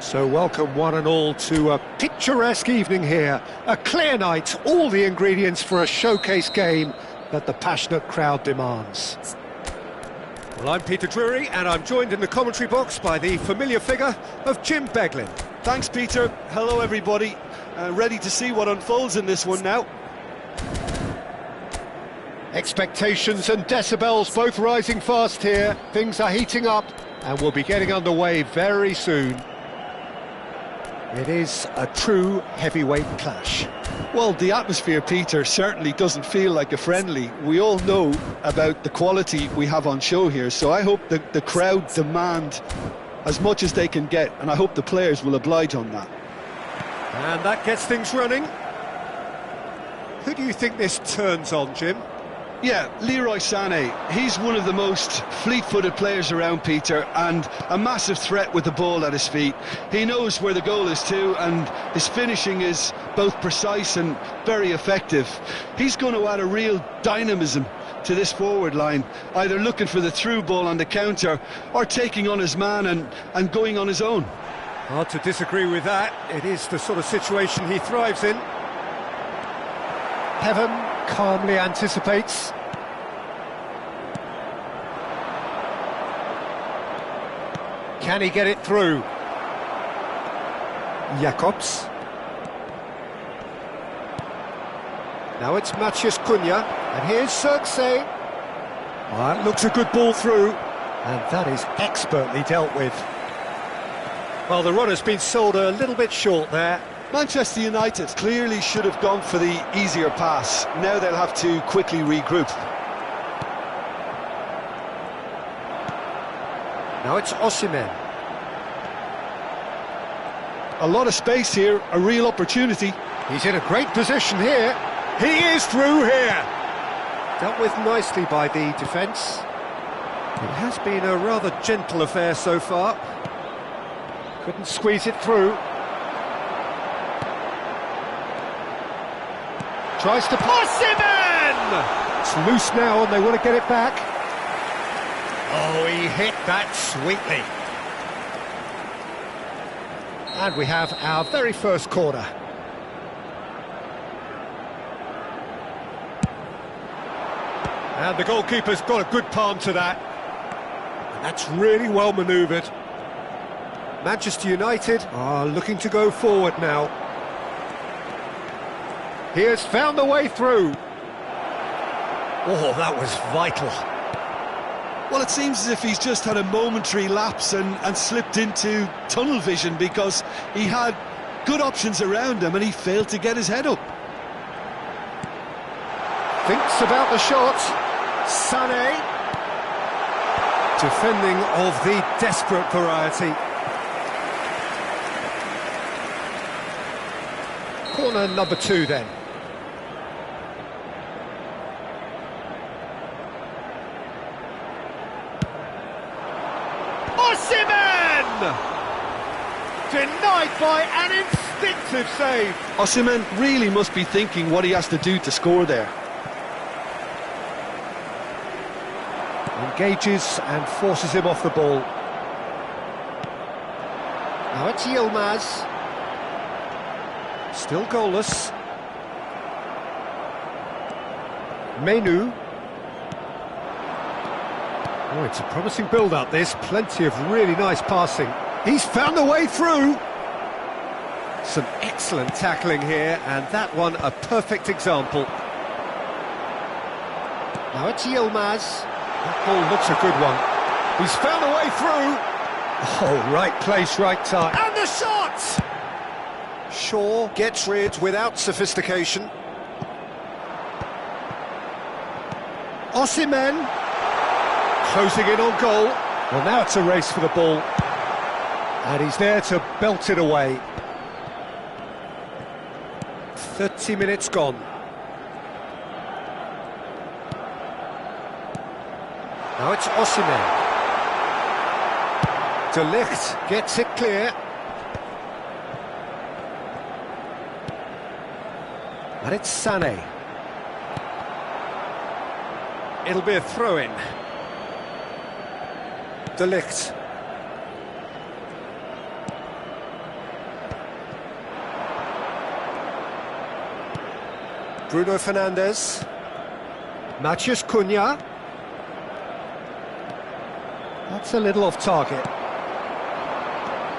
Speaker 1: So welcome one and all to a picturesque evening here, a clear night, all the ingredients for a showcase game that the passionate crowd demands. Well, I'm Peter Drury and I'm joined in the commentary box by the familiar figure of Jim Beglin.
Speaker 2: Thanks, Peter. Hello, everybody. Ready to see what unfolds in this one now.
Speaker 1: Expectations and decibels both rising fast here. Things are heating up and we'll be getting underway very soon. It is a true heavyweight clash.
Speaker 2: Well, the atmosphere, Peter, certainly doesn't feel like a friendly. We all know about the quality we have on show here, so I hope that the crowd demand as much as they can get, and I hope the players will oblige on that.
Speaker 1: And that gets things running. Who do you think this turns on, Jim?
Speaker 2: Yeah, Leroy Sané. He's one of the most fleet-footed players around, Peter, and a massive threat with the ball at his feet. He knows where the goal is too, and his finishing is both precise and very effective. He's going to add a real dynamism to this forward line, either looking for the through ball on the counter or taking on his man and going on his own.
Speaker 1: Hard to disagree with that. It is the sort of situation he thrives in. Heaven calmly anticipates. Can he get it through? Jacobs. Now it's Matheus Cunha, and here's Xerxes. Well, it looks a good ball through, and that is expertly dealt with. Well, the runner's been sold a little bit short there.
Speaker 2: Manchester United clearly should have gone for the easier pass. Now they'll have to quickly regroup.
Speaker 1: Now it's Osimhen.
Speaker 2: A lot of space here, a real opportunity.
Speaker 1: He's in a great position here. He is through here. Dealt with nicely by the defence. It has been a rather gentle affair so far. Couldn't squeeze it through. Tries to pass him in! It's loose now and they want to get it back. Oh, he hit that sweetly. And we have our very first corner. And the goalkeeper's got a good palm to that. And that's really well manoeuvred. Manchester United are looking to go forward now. He has found the way through. Oh, that was vital.
Speaker 2: Well, it seems as if he's just had a momentary lapse and slipped into tunnel vision, because he had good options around him and he failed to get his head up.
Speaker 1: Thinks about the shot. Sané. Defending of the desperate variety. Corner number 2 then. Osimhen! Denied by an instinctive save.
Speaker 2: Osimhen really must be thinking what he has to do to score there.
Speaker 1: Engages and forces him off the ball. Now it's Yilmaz. Still goalless. Menu. Oh, it's a promising build-up, this. Plenty of really nice passing. He's found a way through. Some excellent tackling here, and that one a perfect example. Now it's Yilmaz. That ball looks a good one. He's found a way through. Oh, right place, right time. And the shot! Shaw gets rid without sophistication. Osimhen closing in on goal. Well, now it's a race for the ball. And he's there to belt it away. 30 minutes gone. Now it's Osimhen. De Ligt gets it clear. And it's Sané. It'll be a throw-in. De Ligt. Bruno Fernandes. Matheus Cunha. That's a little off target.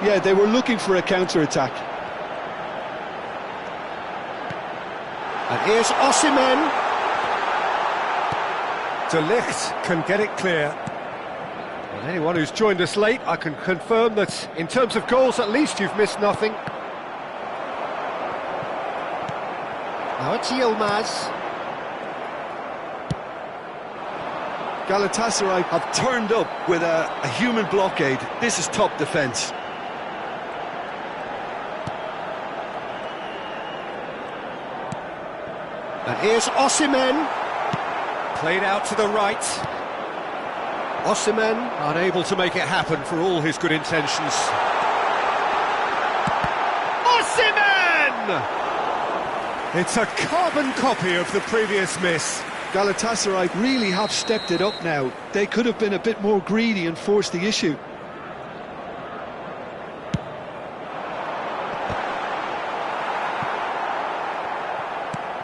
Speaker 2: Yeah, they were looking for a counter-attack.
Speaker 1: And here's Osimhen. De Ligt can get it clear. And anyone who's joined us late, I can confirm that in terms of goals, at least you've missed nothing. Now it's Yilmaz.
Speaker 2: Galatasaray have turned up with a human blockade. This is top defence.
Speaker 1: And here's Osimhen. Played out to the right. Osimhen unable to make it happen for all his good intentions. Osimhen! It's a carbon copy of the previous miss.
Speaker 2: Galatasaray really have stepped it up now. They could have been a bit more greedy and forced the issue.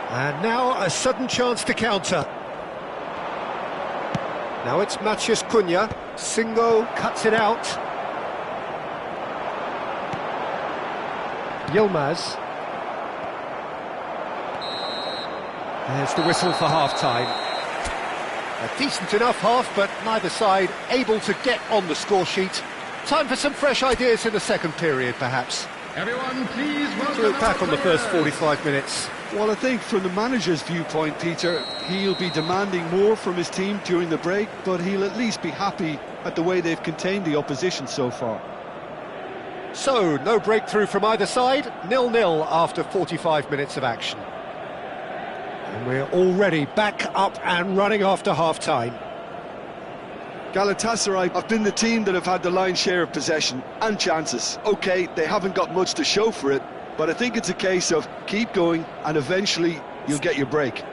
Speaker 1: And now a sudden chance to counter. Now it's Matheus Cunha. Singo cuts it out. Yilmaz. There's the whistle for half-time. A decent enough half, but neither side able to get on the score sheet. Time for some fresh ideas in the second period, perhaps.
Speaker 3: Everyone, please welcome.
Speaker 1: To look back on the first 45 minutes.
Speaker 2: Well, I think from the manager's viewpoint, Peter, he'll be demanding more from his team during the break, but he'll at least be happy at the way they've contained the opposition so far.
Speaker 1: So, no breakthrough from either side, 0-0 after 45 minutes of action. And we're already back up and running after half-time.
Speaker 2: Galatasaray have been the team that have had the lion's share of possession and chances. OK, they haven't got much to show for it, but I think it's a case of keep going and eventually you'll get your break.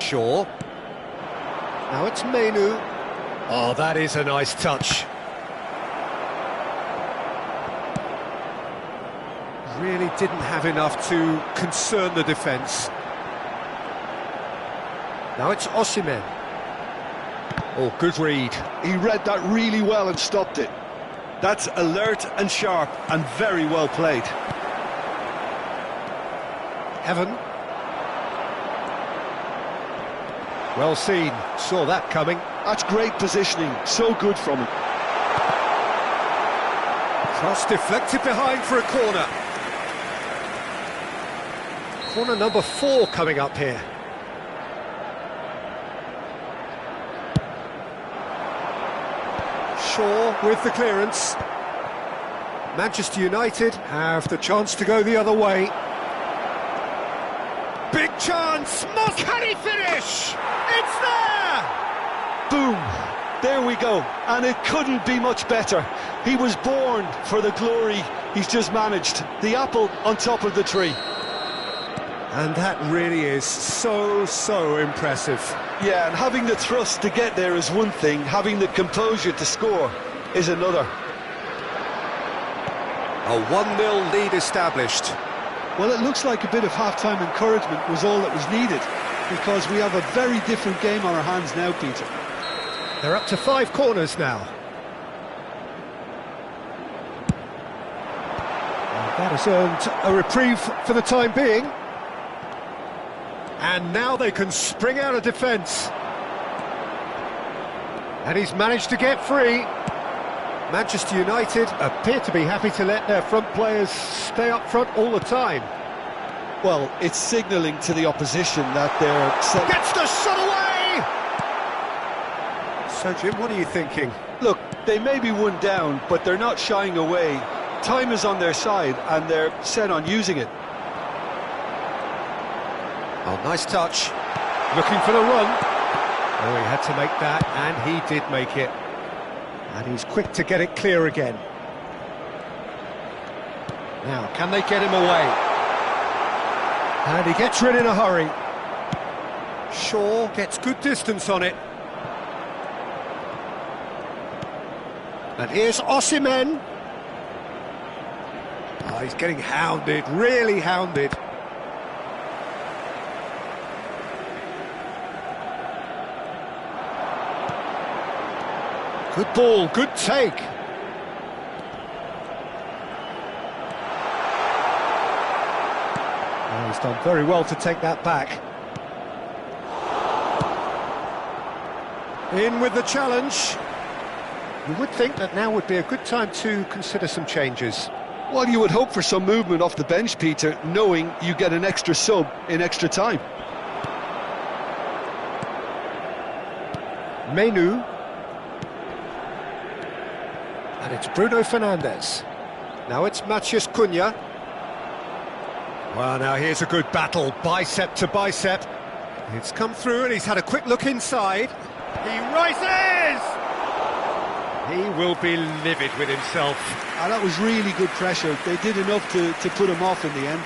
Speaker 1: Shaw. Now it's Menu. Oh, that is a nice touch. Really didn't have enough to concern the defence. Now it's Osimhen. Oh, good read.
Speaker 2: He read that really well and stopped it. That's alert and sharp and very well played.
Speaker 1: Heaven. Well seen, saw that coming.
Speaker 2: That's great positioning, so good from him.
Speaker 1: Cross deflected behind for a corner. Corner number 4 coming up here. Shaw with the clearance. Manchester United have the chance to go the other way. Big chance! Can he finish? It's there!
Speaker 2: Boom! There we go, and it couldn't be much better. He was born for the glory he's just managed. The apple on top of the tree.
Speaker 1: And that really is so impressive.
Speaker 2: Yeah, and having the thrust to get there is one thing, having the composure to score is another.
Speaker 1: A 1-0 lead established.
Speaker 2: Well, it looks like a bit of half-time encouragement was all that was needed, because we have a very different game on our hands now, Peter.
Speaker 1: They're up to 5 corners now. And that has earned a reprieve for the time being. And now they can spring out of defence. And he's managed to get free. Manchester United appear to be happy to let their front players stay up front all the time.
Speaker 2: Well, it's signalling to the opposition that they're...
Speaker 1: Gets the shot away! So, Jim, what are you thinking?
Speaker 2: Look, they may be one down, but they're not shying away. Time is on their side, and they're set on using it.
Speaker 1: Oh, nice touch. Looking for the run. Oh, he had to make that, and he did make it. And he's quick to get it clear again. Now, can they get him away? And he gets rid in a hurry. Shaw gets good distance on it. And here's Osimhen. Oh, he's getting hounded, really hounded. Good ball, good take. Oh, he's done very well to take that back. In with the challenge. You would think that now would be a good time to consider some changes.
Speaker 2: Well, you would hope for some movement off the bench, Peter, knowing you get an extra sub in extra time.
Speaker 1: Menu. And it's Bruno Fernandes. Now it's Matheus Cunha. Well, now here's a good battle, bicep to bicep. It's come through and he's had a quick look inside. He rises! He will be livid with himself.
Speaker 2: That was really good pressure. They did enough to put him off in the end.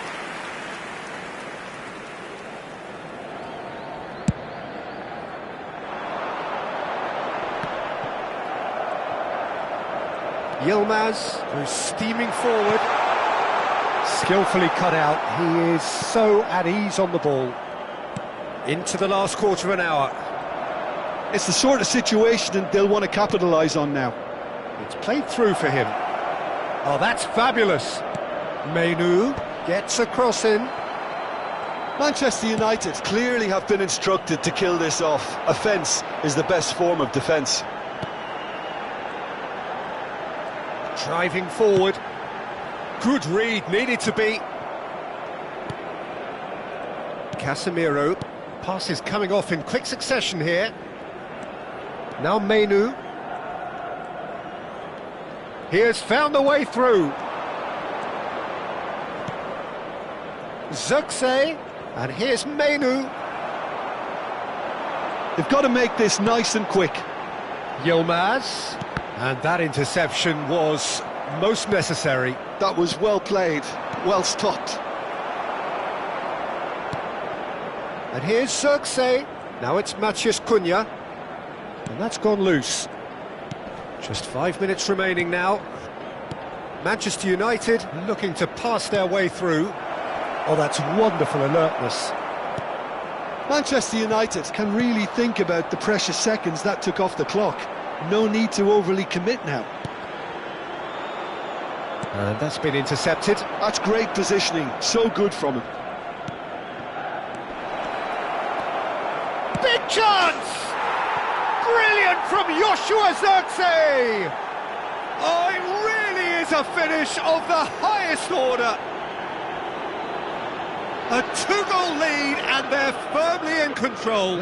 Speaker 1: Yilmaz, who's steaming forward. Skillfully cut out. He is so at ease on the ball. Into the last quarter of an hour.
Speaker 2: It's the sort of situation they'll want to capitalise on now.
Speaker 1: It's played through for him. Oh, that's fabulous. Mainu gets a cross in.
Speaker 2: Manchester United clearly have been instructed to kill this off. Offence is the best form of defence.
Speaker 1: Driving forward. Good read, needed to be. Casemiro. Passes coming off in quick succession here. Now Mainu. He has found the way through. Zirkzee. And here's Mainu.
Speaker 2: They've got to make this nice and quick.
Speaker 1: Yilmaz. And that interception was most necessary.
Speaker 2: That was well played, well stopped.
Speaker 1: And here's Zirkzee. Now it's Matheus Cunha. And that's gone loose. Just 5 minutes remaining now. Manchester United looking to pass their way through. Oh, that's wonderful alertness.
Speaker 2: Manchester United can really think about the precious seconds that took off the clock. No need to overly commit now.
Speaker 1: And that's been intercepted.
Speaker 2: That's great positioning, so good from him.
Speaker 1: Big chance! Brilliant from Joshua Zirkzee! Oh, it really is a finish of the highest order. A 2-goal lead and they're firmly in control.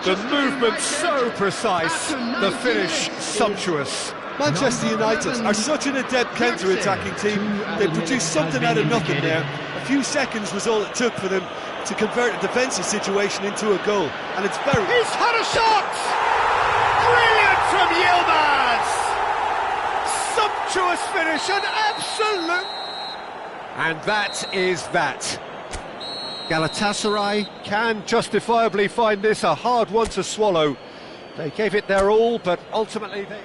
Speaker 1: The movement so precise, the finish sumptuous.
Speaker 2: Manchester United are such an adept counter-attacking team. They produced something out of nothing there. A few seconds was all it took for them to convert a defensive situation into a goal. And it's very...
Speaker 1: He's had a shot! Brilliant from Yilmaz! Sumptuous finish and absolute... And that is that. Galatasaray can justifiably find this a hard one to swallow. They gave it their all, but ultimately they...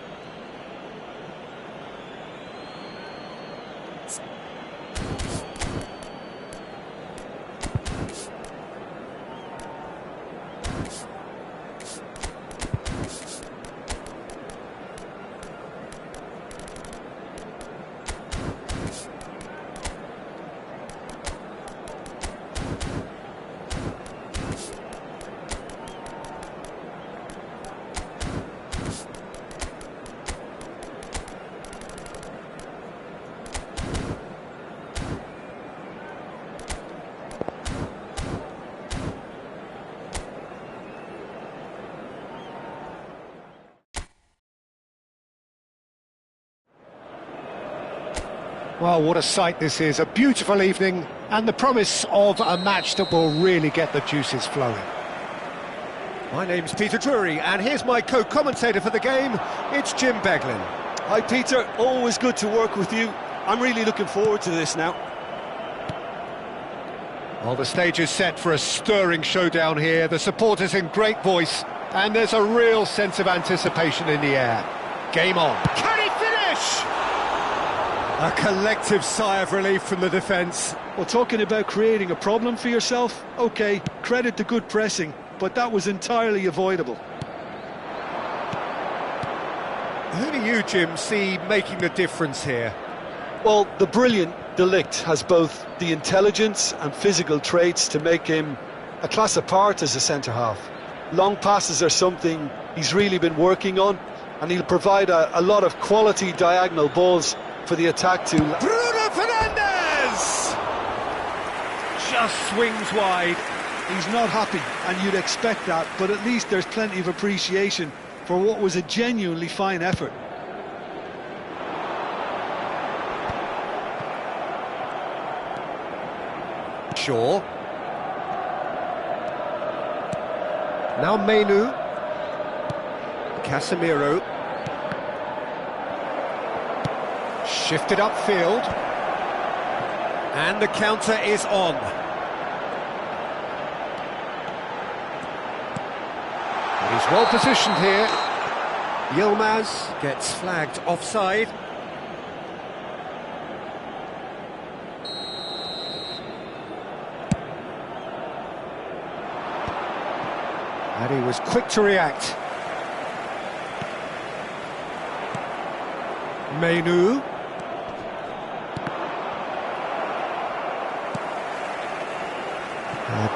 Speaker 1: Well, what a sight this is, a beautiful evening and the promise of a match that will really get the juices flowing. My name's Peter Drury and here's my co-commentator for the game, it's Jim Beglin.
Speaker 2: Hi Peter, always good to work with you. I'm really looking forward to this now.
Speaker 1: Well, the stage is set for a stirring showdown here, the supporters in great voice and there's a real sense of anticipation in the air. Game on. Can he finish? A collective sigh of relief from the defence.
Speaker 2: Well, talking about creating a problem for yourself, OK, credit to good pressing, but that was entirely avoidable.
Speaker 1: Who do you, Jim, see making the difference here?
Speaker 2: Well, the brilliant De Ligt has both the intelligence and physical traits to make him a class apart as a centre-half. Long passes are something he's really been working on, and he'll provide a lot of quality diagonal balls for the attack to...
Speaker 1: Bruno Fernandes! Just swings wide.
Speaker 2: He's not happy, and you'd expect that, but at least there's plenty of appreciation for what was a genuinely fine effort.
Speaker 1: Shaw. Now Mainu. Casemiro. Shifted upfield. And the counter is on. And he's well positioned here. Yilmaz gets flagged offside. And he was quick to react. Menu.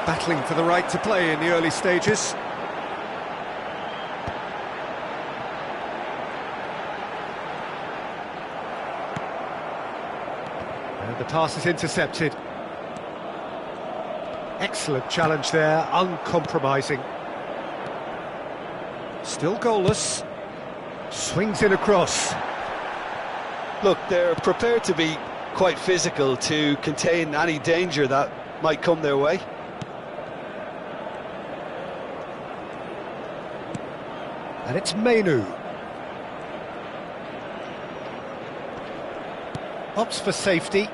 Speaker 1: Battling for the right to play in the early stages. And the pass is intercepted. Excellent challenge there, uncompromising. Still goalless. Swings in across.
Speaker 2: Look, they're prepared to be quite physical to contain any danger that might come their way.
Speaker 1: And it's Menu. Opts for safety.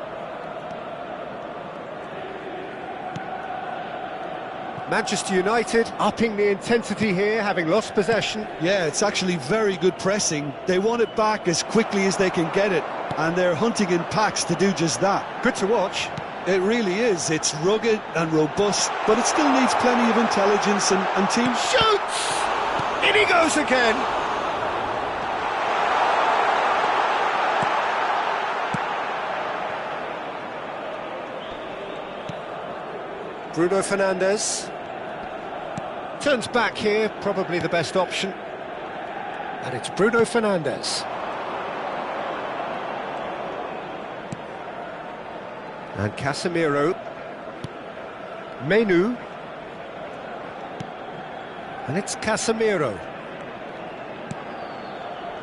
Speaker 1: Manchester United upping the intensity here, having lost possession.
Speaker 2: Yeah, it's actually very good pressing. They want it back as quickly as they can get it, and they're hunting in packs to do just that.
Speaker 1: Good to watch.
Speaker 2: It really is. It's rugged and robust, but it still needs plenty of intelligence and team...
Speaker 1: Shoots! In he goes again! Bruno Fernandes. Turns back here, probably the best option. And it's Bruno Fernandes. And Casemiro. Menu. And it's Casemiro.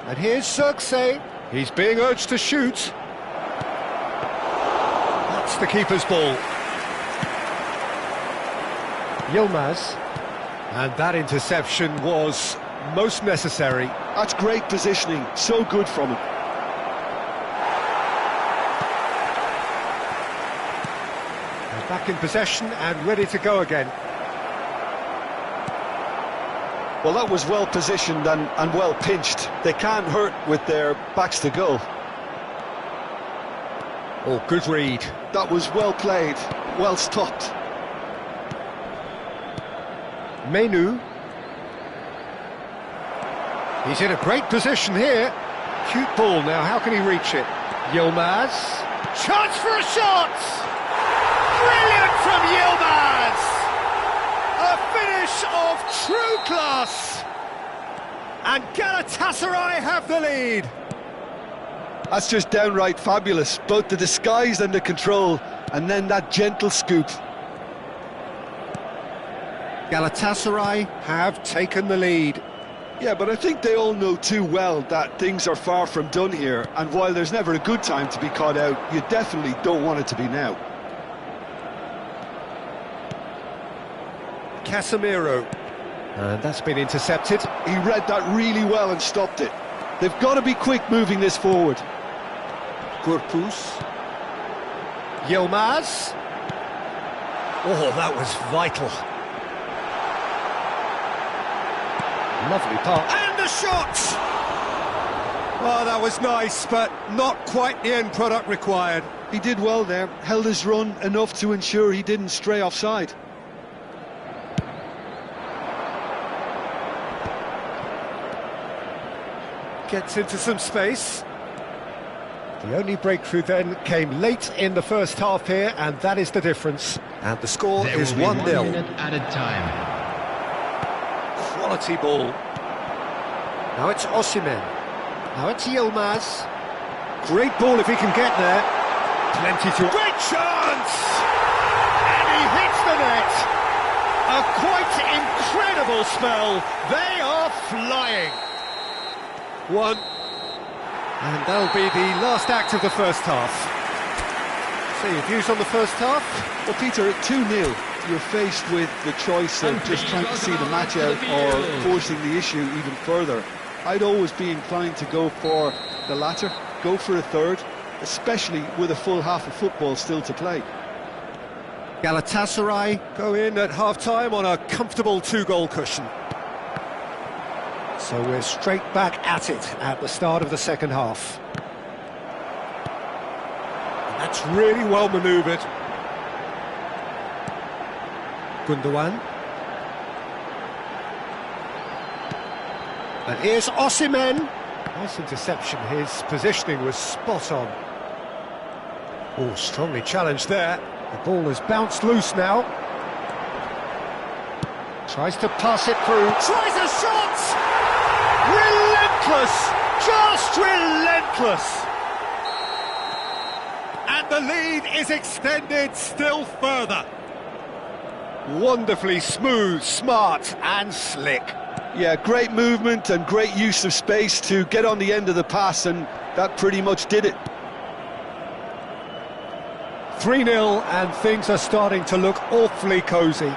Speaker 1: And here's Xerxes. He's being urged to shoot. That's the keeper's ball. Yilmaz. And that interception was most necessary.
Speaker 2: That's great positioning, so good from him.
Speaker 1: And back in possession and ready to go again.
Speaker 2: Well, that was well positioned and well pinched. They can't hurt with their backs to goal.
Speaker 1: Oh, good read.
Speaker 2: That was well played, well stopped.
Speaker 1: Menu. He's in a great position here. Cute ball now, how can he reach it? Yilmaz. Chance for a shot! Brilliant from Yilmaz! A finish of true class! And Galatasaray have the lead!
Speaker 2: That's just downright fabulous. Both the disguise and the control, and then that gentle scoop.
Speaker 1: Galatasaray have taken the lead.
Speaker 2: Yeah, but I think they all know too well that things are far from done here, and while there's never a good time to be caught out, you definitely don't want it to be now.
Speaker 1: Casemiro. And that's been intercepted.
Speaker 2: He read that really well and stopped it. They've got to be quick moving this forward.
Speaker 1: Koarrchan. Yilmaz. Oh, that was vital. Lovely pass. And the shot! Oh, that was nice, but not quite the end product required.
Speaker 2: He did well there, held his run enough to ensure he didn't stray offside.
Speaker 1: Gets into some space. The only breakthrough then came late in the first half here, and that is the difference. And the score is 1-0.
Speaker 3: 1 minute added time.
Speaker 1: Quality ball. Now it's Osimhen. Now it's Yilmaz. Great ball if he can get there. Plenty to... Great chance! And he hits the net. A quite incredible spell. They are flying. One. And that'll be the last act of the first half. So your views on the first half?
Speaker 2: Well, Peter, at 2-0, you're faced with the choice of just trying to see the match out or forcing the issue even further. I'd always be inclined to go for the latter. go for a third, especially with a full half of football still to play.
Speaker 1: Galatasaray go in at half-time on a comfortable 2-goal cushion. So we're straight back at it at the start of the second half. And that's really well manoeuvred. Gundogan. And here's Osimhen. Nice interception, his positioning was spot on. Oh, strongly challenged there. The ball has bounced loose now. Tries to pass it through. Tries a shot! Relentless! Just relentless! And the lead is extended still further. Wonderfully smooth, smart and slick.
Speaker 2: Yeah, great movement and great use of space to get on the end of the pass, and that pretty much did it.
Speaker 1: 3-0 and things are starting to look awfully cosy.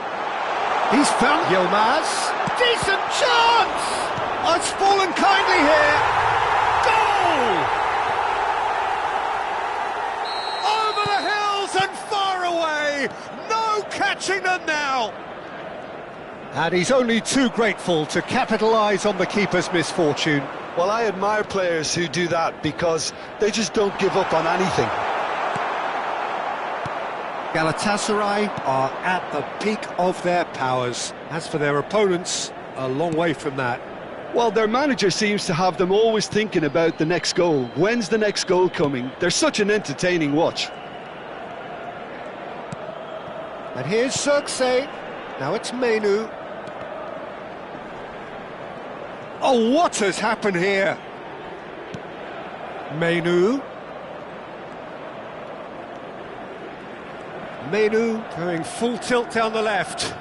Speaker 1: He's found Yilmaz. Decent chance! Oh, it's fallen kindly here. Goal! Over the hills and far away. No catching them now. And he's only too grateful to capitalise on the keeper's misfortune.
Speaker 2: Well, I admire players who do that because they just don't give up on anything.
Speaker 1: Galatasaray are at the peak of their powers. As for their opponents, a long way from that.
Speaker 2: Well, their manager seems to have them always thinking about the next goal. When's the next goal coming? They're such an entertaining watch.
Speaker 1: And here's Xerxes. Now it's Menu. Oh, what has happened here? Menu. Menu going full tilt down the left.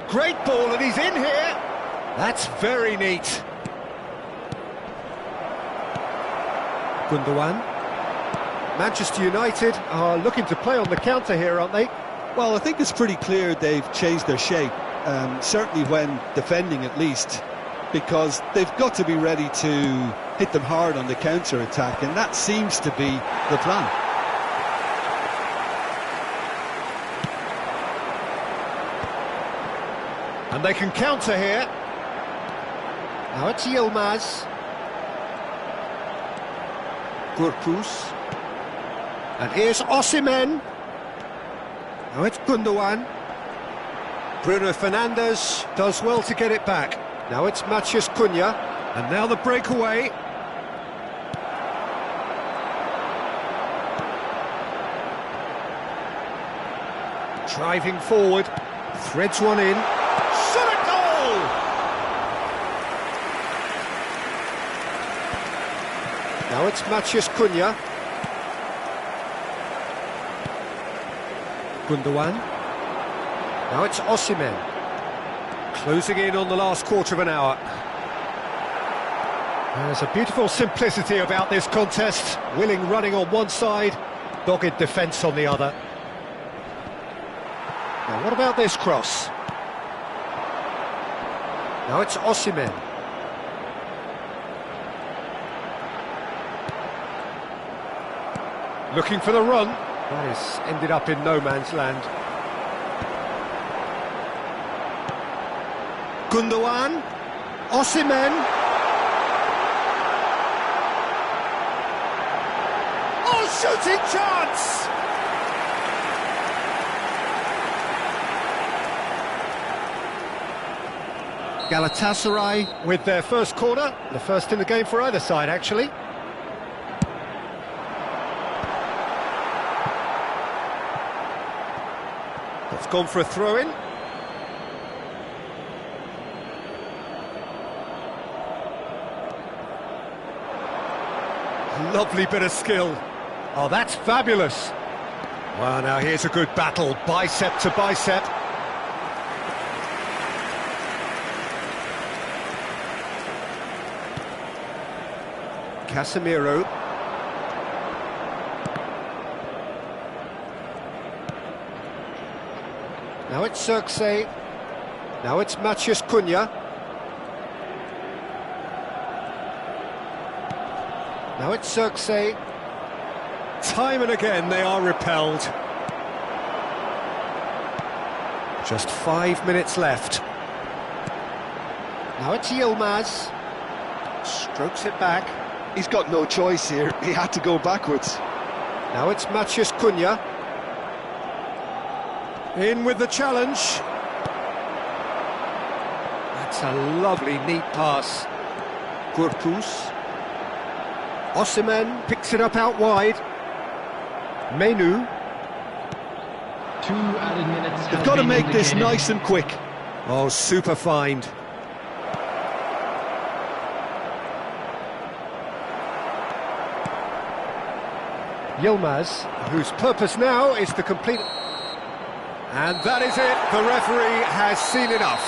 Speaker 1: Great ball, and he's in here. That's very neat. Gundogan. Manchester United are looking to play on the counter here, aren't they?
Speaker 2: Well, I think it's pretty clear they've changed their shape, certainly when defending at least, because they've got to be ready to hit them hard on the counter-attack, and that seems to be the plan.
Speaker 1: And they can counter here. Now it's Yilmaz. Koarrchan. And here's Osimhen. Now it's Gundogan. Bruno Fernandes does well to get it back. Now it's Matheus Cunha. And now the breakaway. Driving forward. Threads one in. Shot a goal! Now it's Matheus Cunha. Gundogan. Now it's Osimhen. Closing in on the last quarter of an hour. There's a beautiful simplicity about this contest. Willing running on one side, dogged defence on the other. Now what about this cross? Now it's Osimhen. Looking for the run. That has ended up in no man's land. Gundogan. Osimhen. Oh, shooting chance! Galatasaray with their first corner, the first in the game for either side, actually. It's gone for a throw-in. Lovely bit of skill. Oh, that's fabulous. Well, now here's a good battle, bicep to bicep. Casemiro. Now it's Xerxes. Now it's Matheus Cunha. Now it's Xerxes. Time and again they are repelled. Just 5 minutes left. Now it's Yilmaz. Strokes it back.
Speaker 2: He's got no choice here. He had to go backwards.
Speaker 1: Now it's Maciej Cunha. In with the challenge. That's a lovely, neat pass. Koarrchan. Osimhen picks it up out wide. Menu.
Speaker 3: 2 added minutes.
Speaker 2: They've got to make this nice and quick.
Speaker 1: Oh, super find. Yilmaz, whose purpose now is to complete... And that is it, the referee has seen enough.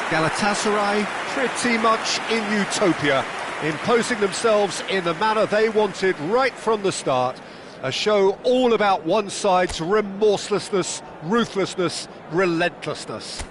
Speaker 1: Galatasaray pretty much in utopia, imposing themselves in the manner they wanted right from the start. A show all about one side's remorselessness, ruthlessness, relentlessness.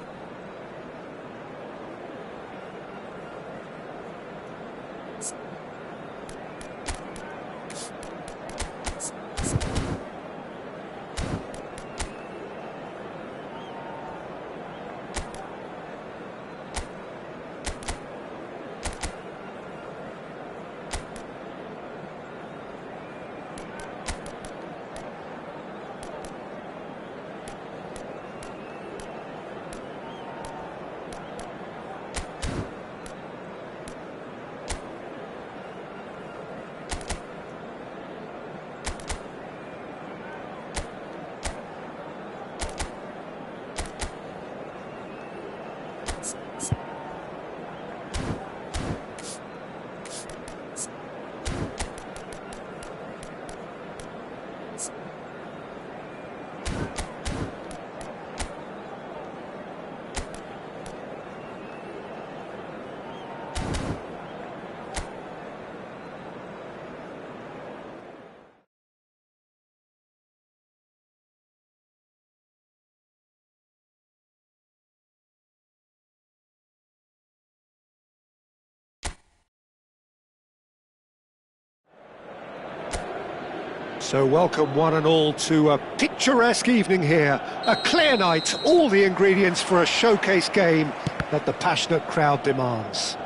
Speaker 1: So welcome one and all to a picturesque evening here, a clear night, all the ingredients for a showcase game that the passionate crowd demands.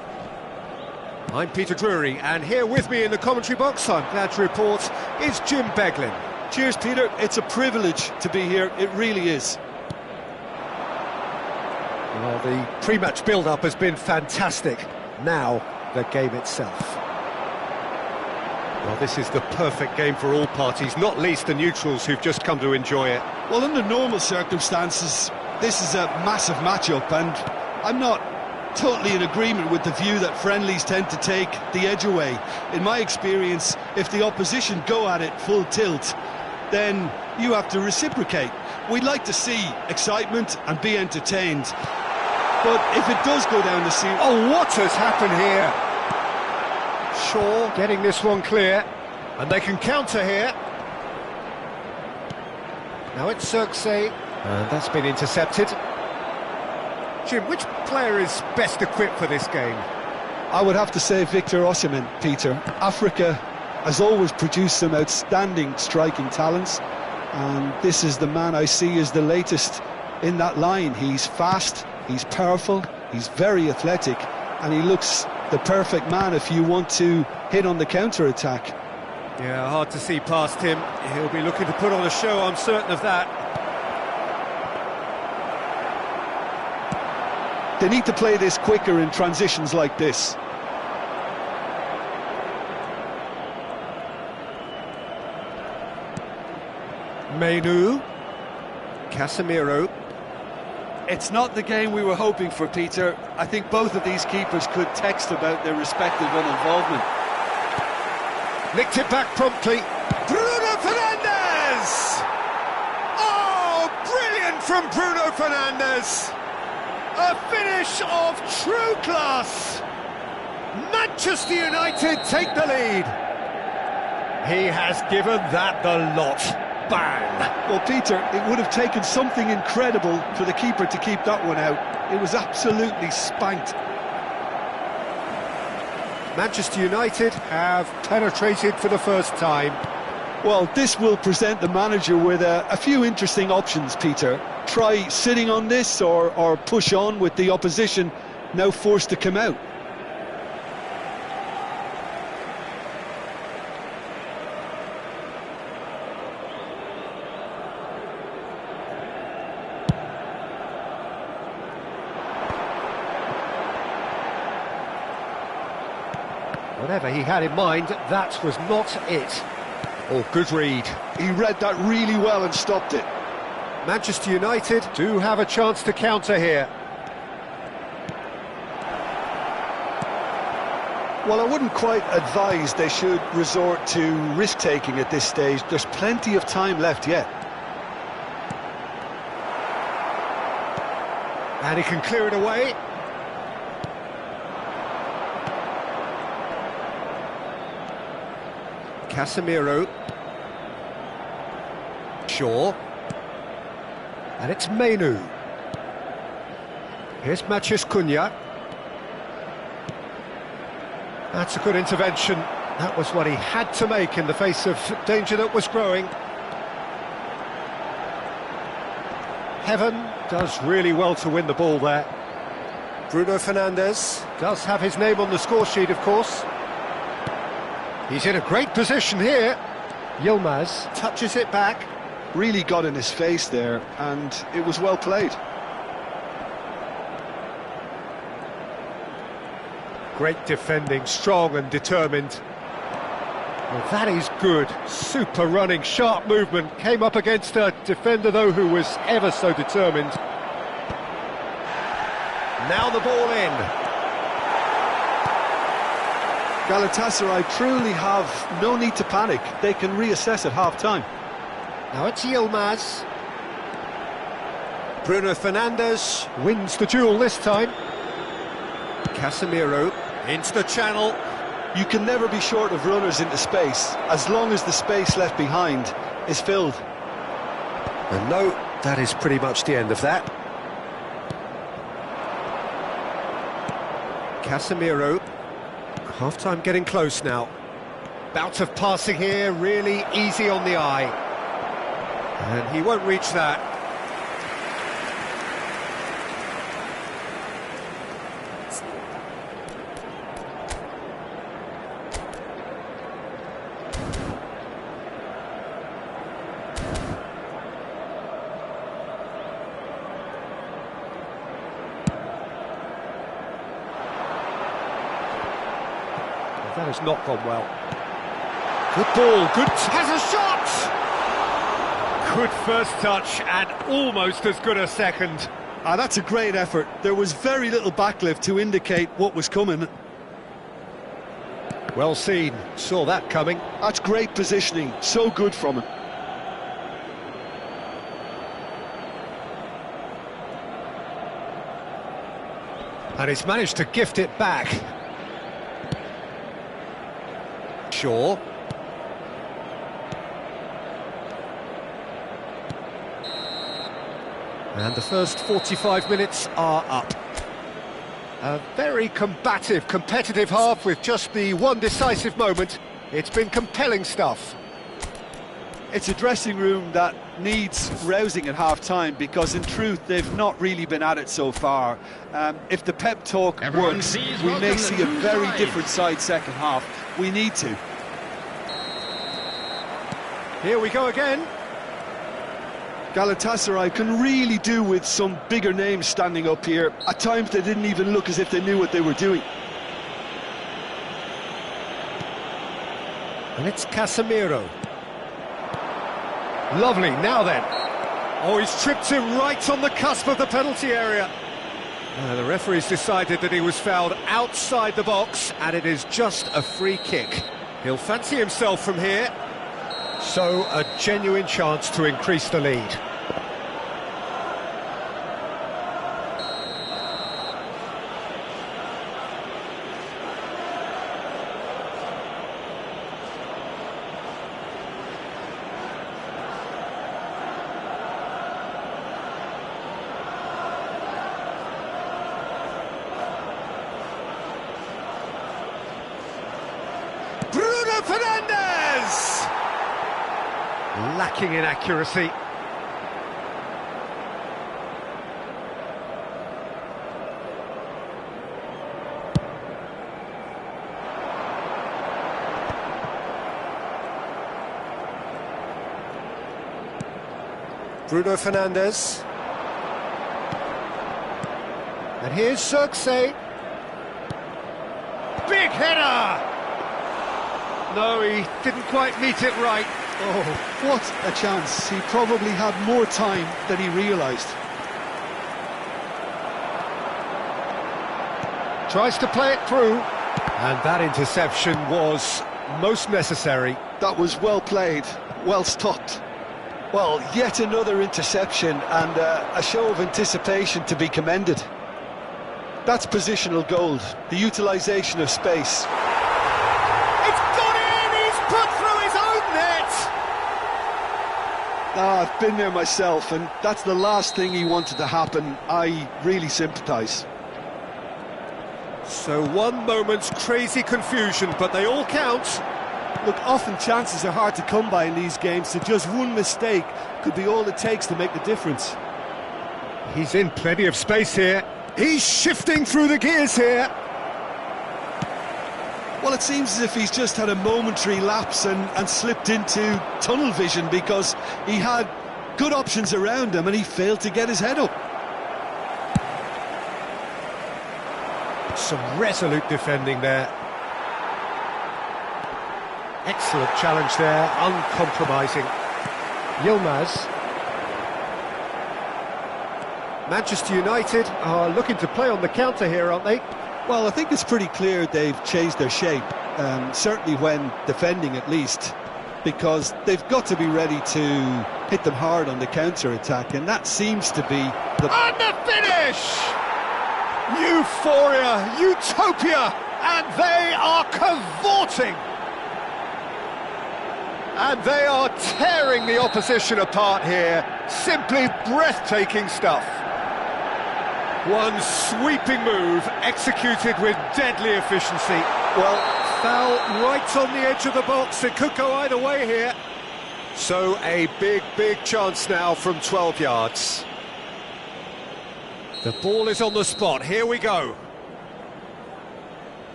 Speaker 1: I'm Peter Drury, and here with me in the commentary box, I'm glad to report, is Jim Beglin.
Speaker 2: Cheers, Peter. It's a privilege to be here. It really is.
Speaker 1: Well, the pre-match build-up has been fantastic. Now, the game itself. Well, this is the perfect game for all parties, not least the neutrals who've just come to enjoy it.
Speaker 2: Well, under normal circumstances, this is a massive matchup, and I'm not totally in agreement with the view that friendlies tend to take the edge away. In my experience, if the opposition go at it full tilt, then you have to reciprocate. We'd like to see excitement and be entertained, but if it does go down the series...
Speaker 1: Oh, what has happened here? Shaw getting this one clear, and they can counter here. Now it's Xerxes, and that's been intercepted. Jim, which player is best equipped for this game?
Speaker 2: I would have to say Victor Osimhen, Peter. Africa has always produced some outstanding striking talents, and this is the man I see as the latest in that line. He's fast, he's powerful, he's very athletic, and he looks the perfect man if you want to hit on the counter-attack.
Speaker 1: Yeah, hard to see past him. He'll be looking to put on a show, I'm certain of that.
Speaker 2: They need to play this quicker in transitions like this.
Speaker 1: Menu. Casemiro.
Speaker 4: It's not the game we were hoping for, Peter. I think both of these keepers could text about their respective uninvolvement.
Speaker 1: Nicked it back promptly. Bruno Fernandes! Oh, brilliant from Bruno Fernandes! A finish of true class! Manchester United take the lead. He has given that the lot. Bang!
Speaker 2: Well, Peter, it would have taken something incredible for the keeper to keep that one out. It was absolutely spanked.
Speaker 1: Manchester United have penetrated for the first time.
Speaker 2: Well, this will present the manager with a few interesting options, Peter. Try sitting on this or push on with the opposition now forced to come out.
Speaker 1: Whatever he had in mind, that was not it. Oh, good read.
Speaker 2: He read that really well and stopped it.
Speaker 1: Manchester United do have a chance to counter here.
Speaker 2: Well, I wouldn't quite advise they should resort to risk-taking at this stage. There's plenty of time left yet.
Speaker 1: And he can clear it away. Casemiro. Shaw. And it's Menu. Here's Matheus Cunha. That's a good intervention. That was what he had to make in the face of danger that was growing. Heaven does really well to win the ball there. Bruno Fernandes does have his name on the score sheet, of course. He's in a great position here. Yilmaz touches it back.
Speaker 2: Really got in his face there, and it was well played.
Speaker 1: Great defending, strong and determined. Well, that is good. Super running, sharp movement. Came up against a defender, though, who was ever so determined. Now the ball in.
Speaker 2: Galatasaray truly have no need to panic. They can reassess at half-time.
Speaker 1: Now it's Yilmaz. Bruno Fernandes wins the duel this time. Casemiro into the channel.
Speaker 2: You can never be short of runners into space, as long as the space left behind is filled.
Speaker 1: And no, that is pretty much the end of that. Casemiro. Half-time getting close now. Bout of passing here, really easy on the eye. And he won't reach that. That has not gone well. Good ball, good... has a shot! Good first touch and almost as good a second.
Speaker 2: That's a great effort. There was very little backlift to indicate what was coming.
Speaker 1: Well seen, saw that coming.
Speaker 2: That's great positioning, so good from him.
Speaker 1: And he's managed to gift it back. Shaw. And the first 45 minutes are up. A very combative, competitive half with just the one decisive moment. It's been compelling stuff.
Speaker 4: It's a dressing room that needs rousing at half-time, because in truth they've not really been at it so far. If the pep talk works, we may see a very different side second half. We need to.
Speaker 1: Here we go again.
Speaker 2: Galatasaray can really do with some bigger names standing up here. At times they didn't even look as if they knew what they were doing.
Speaker 1: And it's Casemiro. Lovely, now then. Oh, he's tripped him right on the cusp of the penalty area. The referee's decided that he was fouled outside the box, and it is just a free kick. He'll fancy himself from here. So, a genuine chance to increase the lead. Fernandes! Lacking in accuracy. Bruno Fernandes. And here's Xerxes. Big header! No, he didn't quite meet it right.
Speaker 4: Oh, what a chance. He probably had more time than he realised.
Speaker 1: Tries to play it through. And that interception was most necessary.
Speaker 4: That was well played, well stopped. Well, yet another interception and a show of anticipation to be commended. That's positional gold, the utilisation of space.
Speaker 1: It's gone in! He's put through his own net!
Speaker 4: I've been there myself, and that's the last thing he wanted to happen. I really sympathise.
Speaker 1: So one moment's crazy confusion, but they all count.
Speaker 5: Look, often chances are hard to come by in these games, so just one mistake could be all it takes to make the difference.
Speaker 1: He's in plenty of space here. He's shifting through the gears here.
Speaker 4: Well, it seems as if he's just had a momentary lapse and slipped into tunnel vision, because he had good options around him and he failed to get his head up.
Speaker 1: Some resolute defending there. Excellent challenge there, uncompromising. Yilmaz. Manchester United are looking to play on the counter here, aren't they?
Speaker 4: Well, I think it's pretty clear they've changed their shape, certainly when defending at least, because they've got to be ready to hit them hard on the counter-attack, and that seems to be the...
Speaker 1: And the finish! Euphoria, utopia, and they are cavorting! And they are tearing the opposition apart here. Simply breathtaking stuff. One sweeping move, executed with deadly efficiency. Well, foul right on the edge of the box. It could go either way here. So a big chance now from 12 yards. The ball is on the spot. Here we go.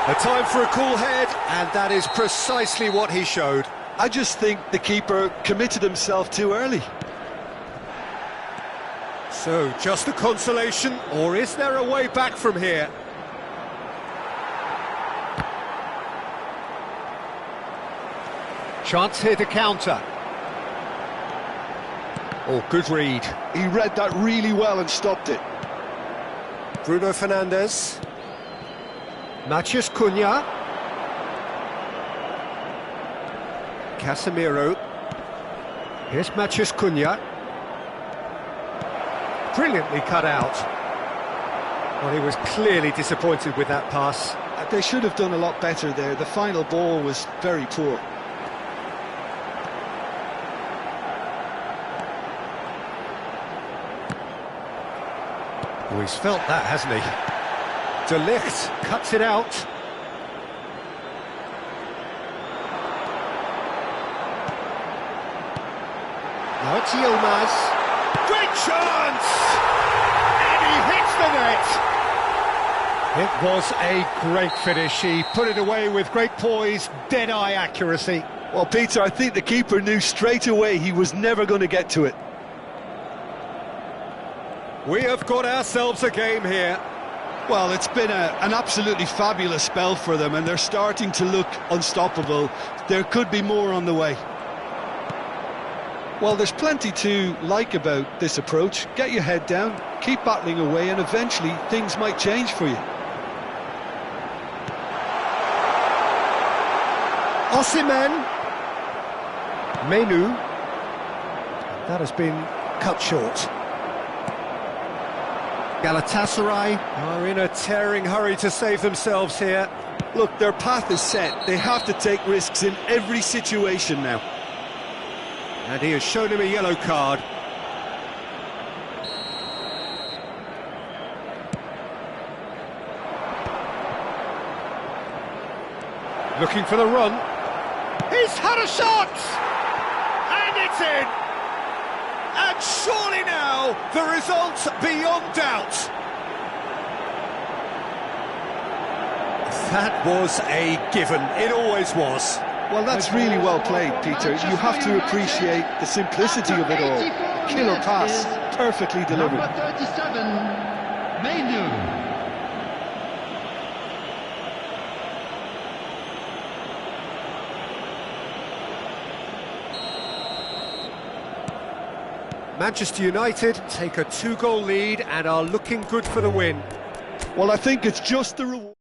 Speaker 1: A time for a cool head, and that is precisely what he showed.
Speaker 4: I just think the keeper committed himself too early.
Speaker 1: So, just a consolation, or is there a way back from here? Chance here to counter. Oh, good read.
Speaker 4: He read that really well and stopped it.
Speaker 1: Bruno Fernandes. Matheus Cunha. Casemiro. Here's Matheus Cunha. Brilliantly cut out. Well, he was clearly disappointed with that pass.
Speaker 4: They should have done a lot better there. The final ball was very poor.
Speaker 1: Oh, he's felt that, hasn't he? De Ligt cuts it out. Now it's Yilmaz. Great chance! And he hits the net! It was a great finish. He put it away with great poise, dead-eye accuracy.
Speaker 4: Well, Peter, I think the keeper knew straight away he was never going to get to it.
Speaker 1: We have got ourselves a game here.
Speaker 4: Well, it's been an absolutely fabulous spell for them, and they're starting to look unstoppable. There could be more on the way. Well, there's plenty to like about this approach. Get your head down, keep battling away, and eventually things might change for you.
Speaker 1: Osimhen. Menu. That has been cut short. Galatasaray are in a tearing hurry to save themselves here.
Speaker 4: Look, their path is set. They have to take risks in every situation now.
Speaker 1: And he has shown him a yellow card. Looking for the run. He's had a shot! And it's in! And surely now, the result's beyond doubt. That was a given. It always was.
Speaker 4: Well, that's really well played, Peter. You have to appreciate the simplicity of it all. A killer pass, perfectly delivered.
Speaker 3: Number 37, Mainu.
Speaker 1: Manchester United take a 2-goal lead and are looking good for the win.
Speaker 4: Well, I think it's just the reward.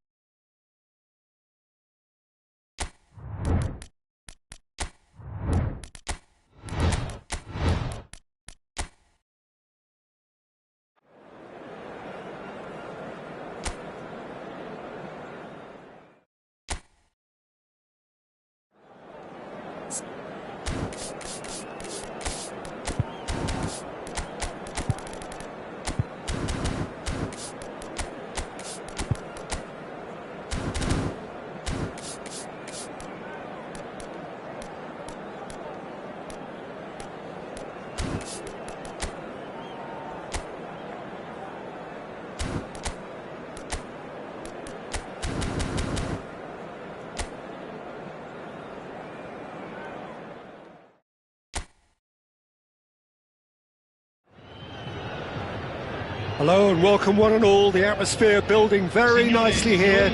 Speaker 1: Hello and welcome one and all. The atmosphere building very nicely here.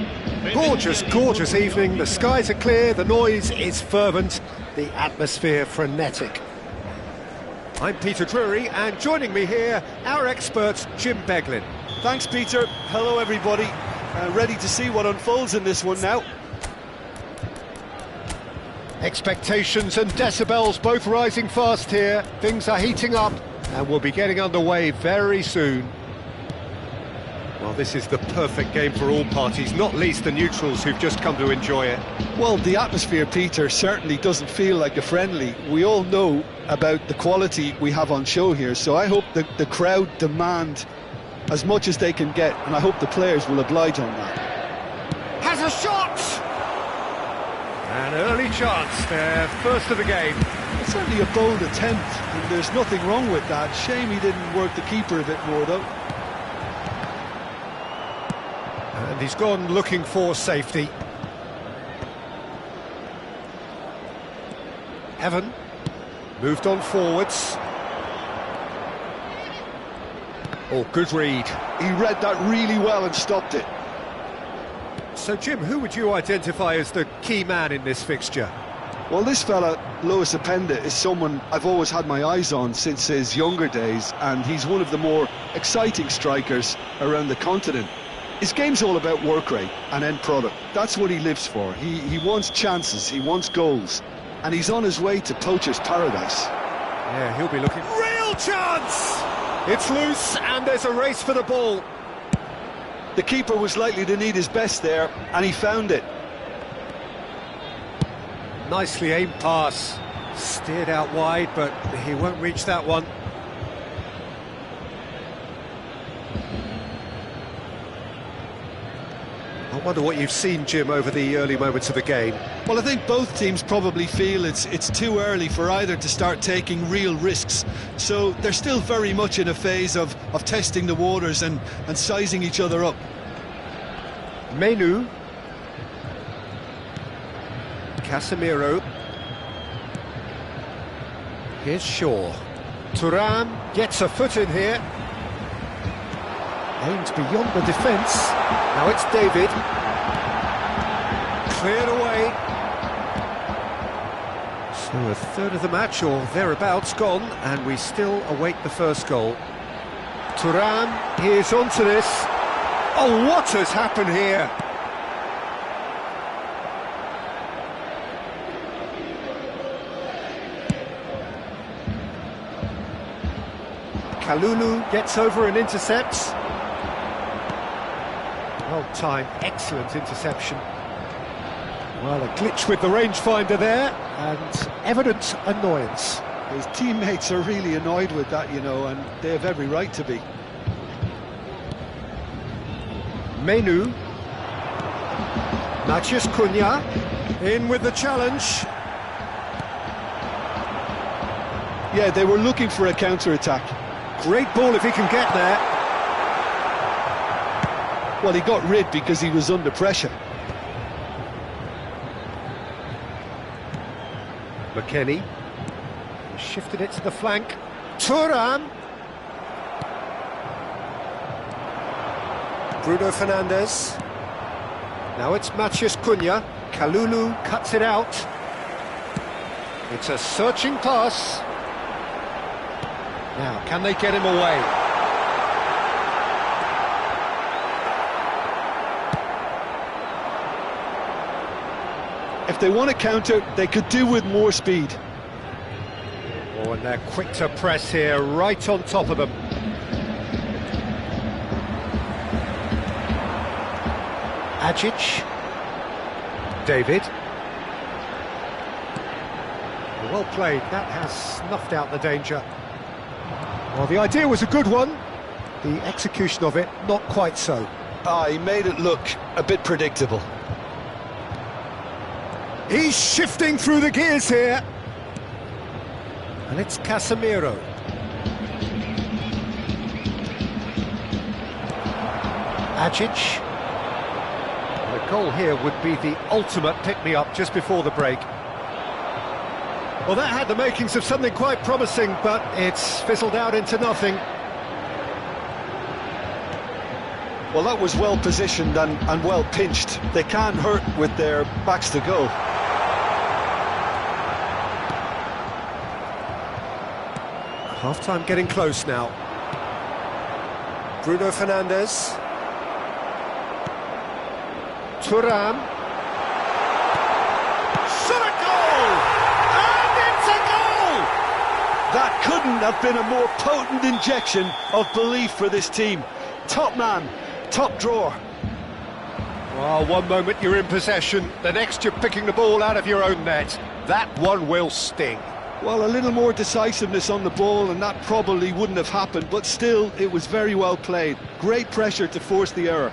Speaker 1: Gorgeous, gorgeous evening. The skies are clear, the noise is fervent, the atmosphere frenetic. I'm Peter Drury, and joining me here, our expert Jim Beglin.
Speaker 4: Thanks, Peter. Hello, everybody. Ready to see what unfolds in this one now.
Speaker 1: Expectations and decibels both rising fast here. Things are heating up and we'll be getting underway very soon. Well, this is the perfect game for all parties, not least the neutrals who've just come to enjoy it.
Speaker 4: Well, the atmosphere, Peter, certainly doesn't feel like a friendly. We all know about the quality we have on show here, so I hope that the crowd demand as much as they can get, and I hope the players will oblige on that.
Speaker 1: Has a shot! An early chance, their first of the game.
Speaker 4: It's certainly a bold attempt, and there's nothing wrong with that. Shame he didn't work the keeper a bit more, though.
Speaker 1: And he's gone looking for safety. Evan moved on forwards. Oh, good read.
Speaker 4: He read that really well and stopped it.
Speaker 1: So, Jim, who would you identify as the key man in this fixture?
Speaker 4: Well, this fella, Lois Openda, is someone I've always had my eyes on since his younger days, and he's one of the more exciting strikers around the continent. His game's all about work rate and end product. That's what he lives for. He wants chances, he wants goals, and he's on his way to poacher's paradise.
Speaker 1: Yeah, he'll be looking... Real chance! It's loose, and there's a race for the ball.
Speaker 4: The keeper was likely to need his best there, and he found it.
Speaker 1: Nicely aimed pass. Steered out wide, but he won't reach that one. I wonder what you've seen, Jim, over the early moments of the game.
Speaker 2: Well, I think both teams probably feel it's too early for either to start taking real risks. So they're still very much in a phase of testing the waters and sizing each other up.
Speaker 1: Mainu. Casemiro. Here's Shaw. Thuram gets a foot in here. Aims beyond the defence. Now it's David. Cleared away. So a third of the match or thereabouts gone, and we still await the first goal. Thuram, here's onto this. Oh, what has happened here? Kalulu gets over and intercepts. Well timed, excellent interception. Well, a glitch with the rangefinder there, and evident annoyance.
Speaker 4: His teammates are really annoyed with that, you know, and they have every right to be.
Speaker 1: Mainu. Matheus Cunha.
Speaker 5: In with the challenge.
Speaker 4: Yeah, they were looking for a counter-attack.
Speaker 5: Great ball if he can get there.
Speaker 4: Well, he got rid because he was under pressure.
Speaker 1: McKennie. He shifted it to the flank. Thuram. Bruno Fernandes. Now it's Matheus Cunha. Kalulu cuts it out. It's a searching pass. Now, can they get him away?
Speaker 4: If they want to counter, they could do with more speed.
Speaker 1: Oh, and they're quick to press here, right on top of them. Ajic. David. Well played, that has snuffed out the danger. Well, the idea was a good one, the execution of it, not quite so.
Speaker 4: He made it look a bit predictable.
Speaker 5: He's shifting through the gears here.
Speaker 1: And it's Casemiro. Ajic. The goal here would be the ultimate pick-me-up just before the break. Well, that had the makings of something quite promising, but it's fizzled out into nothing.
Speaker 4: Well, that was well positioned and well pinched. They can't hurt with their backs to goal.
Speaker 1: Half-time getting close now. Bruno Fernandes. Thuram. Shot a goal! And it's a goal!
Speaker 4: That couldn't have been a more potent injection of belief for this team. Top man, top drawer.
Speaker 1: Well, one moment you're in possession, the next you're picking the ball out of your own net. That one will sting.
Speaker 4: Well, a little more decisiveness on the ball and that probably wouldn't have happened, but still, it was very well played. Great pressure to force the error.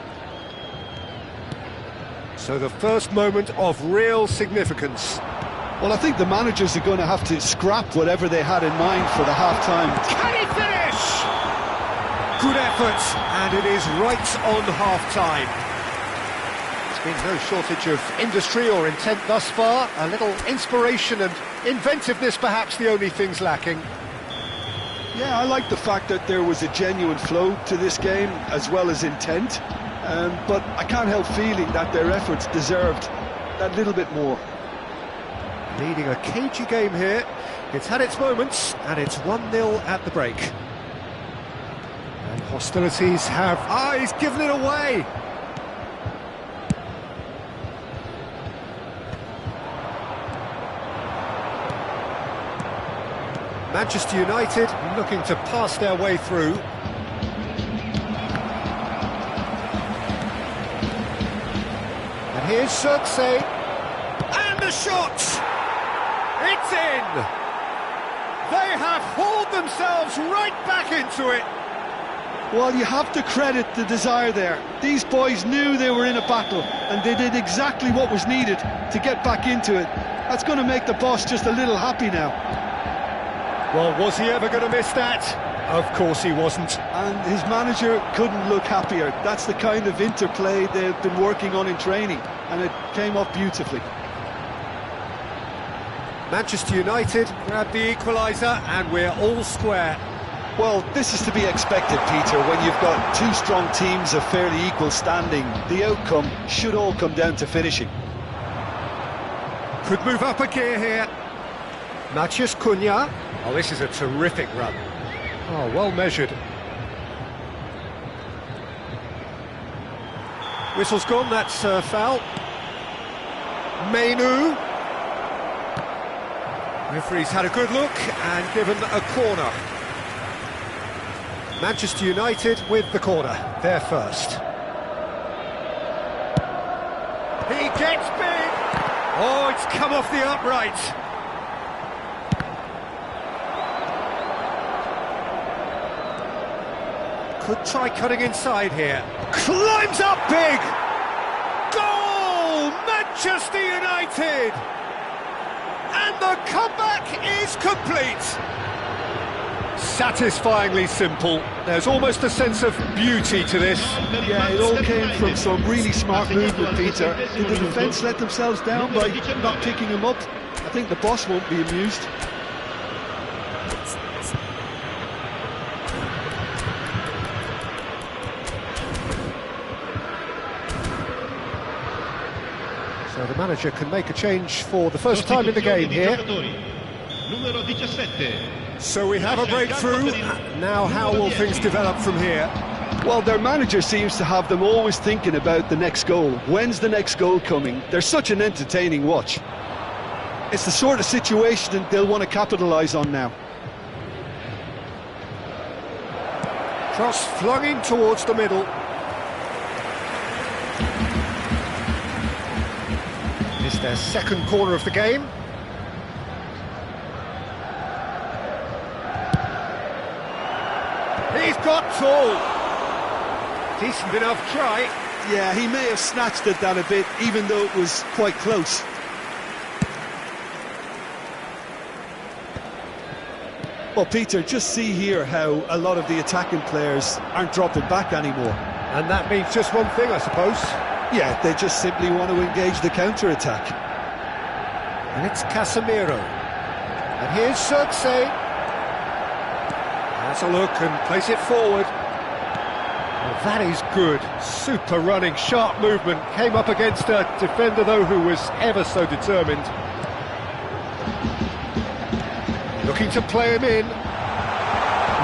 Speaker 1: So the first moment of real significance.
Speaker 4: Well, I think the managers are going to have to scrap whatever they had in mind for the half-time.
Speaker 1: Can he finish? Good effort, and it is right on half-time. There's been no shortage of industry or intent thus far. A little inspiration and inventiveness perhaps the only things lacking.
Speaker 4: Yeah, I like the fact that there was a genuine flow to this game as well as intent, but I can't help feeling that their efforts deserved that little bit more.
Speaker 1: Leading a cagey game here. It's had its moments, and it's 1-0 at the break. And hostilities have... he's given it away! Manchester United looking to pass their way through. And here's Xerxes. And the shot! It's in! They have hauled themselves right back into it.
Speaker 4: Well, you have to credit the desire there. These boys knew they were in a battle, and they did exactly what was needed to get back into it. That's going to make the boss just a little happy now.
Speaker 1: Well, was he ever going to miss that? Of course he wasn't.
Speaker 4: And his manager couldn't look happier. That's the kind of interplay they've been working on in training, and it came off beautifully.
Speaker 1: Manchester United grabbed the equaliser, and we're all square.
Speaker 4: Well, this is to be expected, Peter, when you've got two strong teams of fairly equal standing. The outcome should all come down to finishing.
Speaker 1: Could move up a gear here. Matheus Cunha. Oh, this is a terrific run. Oh, well measured. Whistle's gone, that's foul. Mainu. Referee's had a good look and given a corner. Manchester United with the corner, they're first. He gets big! Oh, it's come off the upright. Could try cutting inside here. Climbs up big! Goal! Manchester United! And the comeback is complete! Satisfyingly simple. There's almost a sense of beauty to this.
Speaker 4: Yeah, it all came from some really smart movement, Peter. Did the defence let themselves down by not picking him up? I think the boss won't be amused.
Speaker 1: So the manager can make a change for the first time in the game here. So we have a breakthrough. Now how will things develop from here?
Speaker 4: Well, their manager seems to have them always thinking about the next goal. When's the next goal coming? They're such an entertaining watch. It's the sort of situation that they'll want to capitalise on now.
Speaker 1: Cross flung in towards the middle. It's their second corner of the game. He's got tall. Decent enough try.
Speaker 4: Yeah, he may have snatched at that a bit, even though it was quite close. Well, Peter, just see here how a lot of the attacking players aren't dropping back anymore.
Speaker 1: And that means just one thing, I suppose.
Speaker 4: Yeah, they just simply want to engage the counter-attack.
Speaker 1: And it's Casemiro. And here's Koarrchan. Has a look and plays it forward. Well, that is good. Super running, sharp movement. Came up against a defender, though, who was ever so determined. Looking to play him in.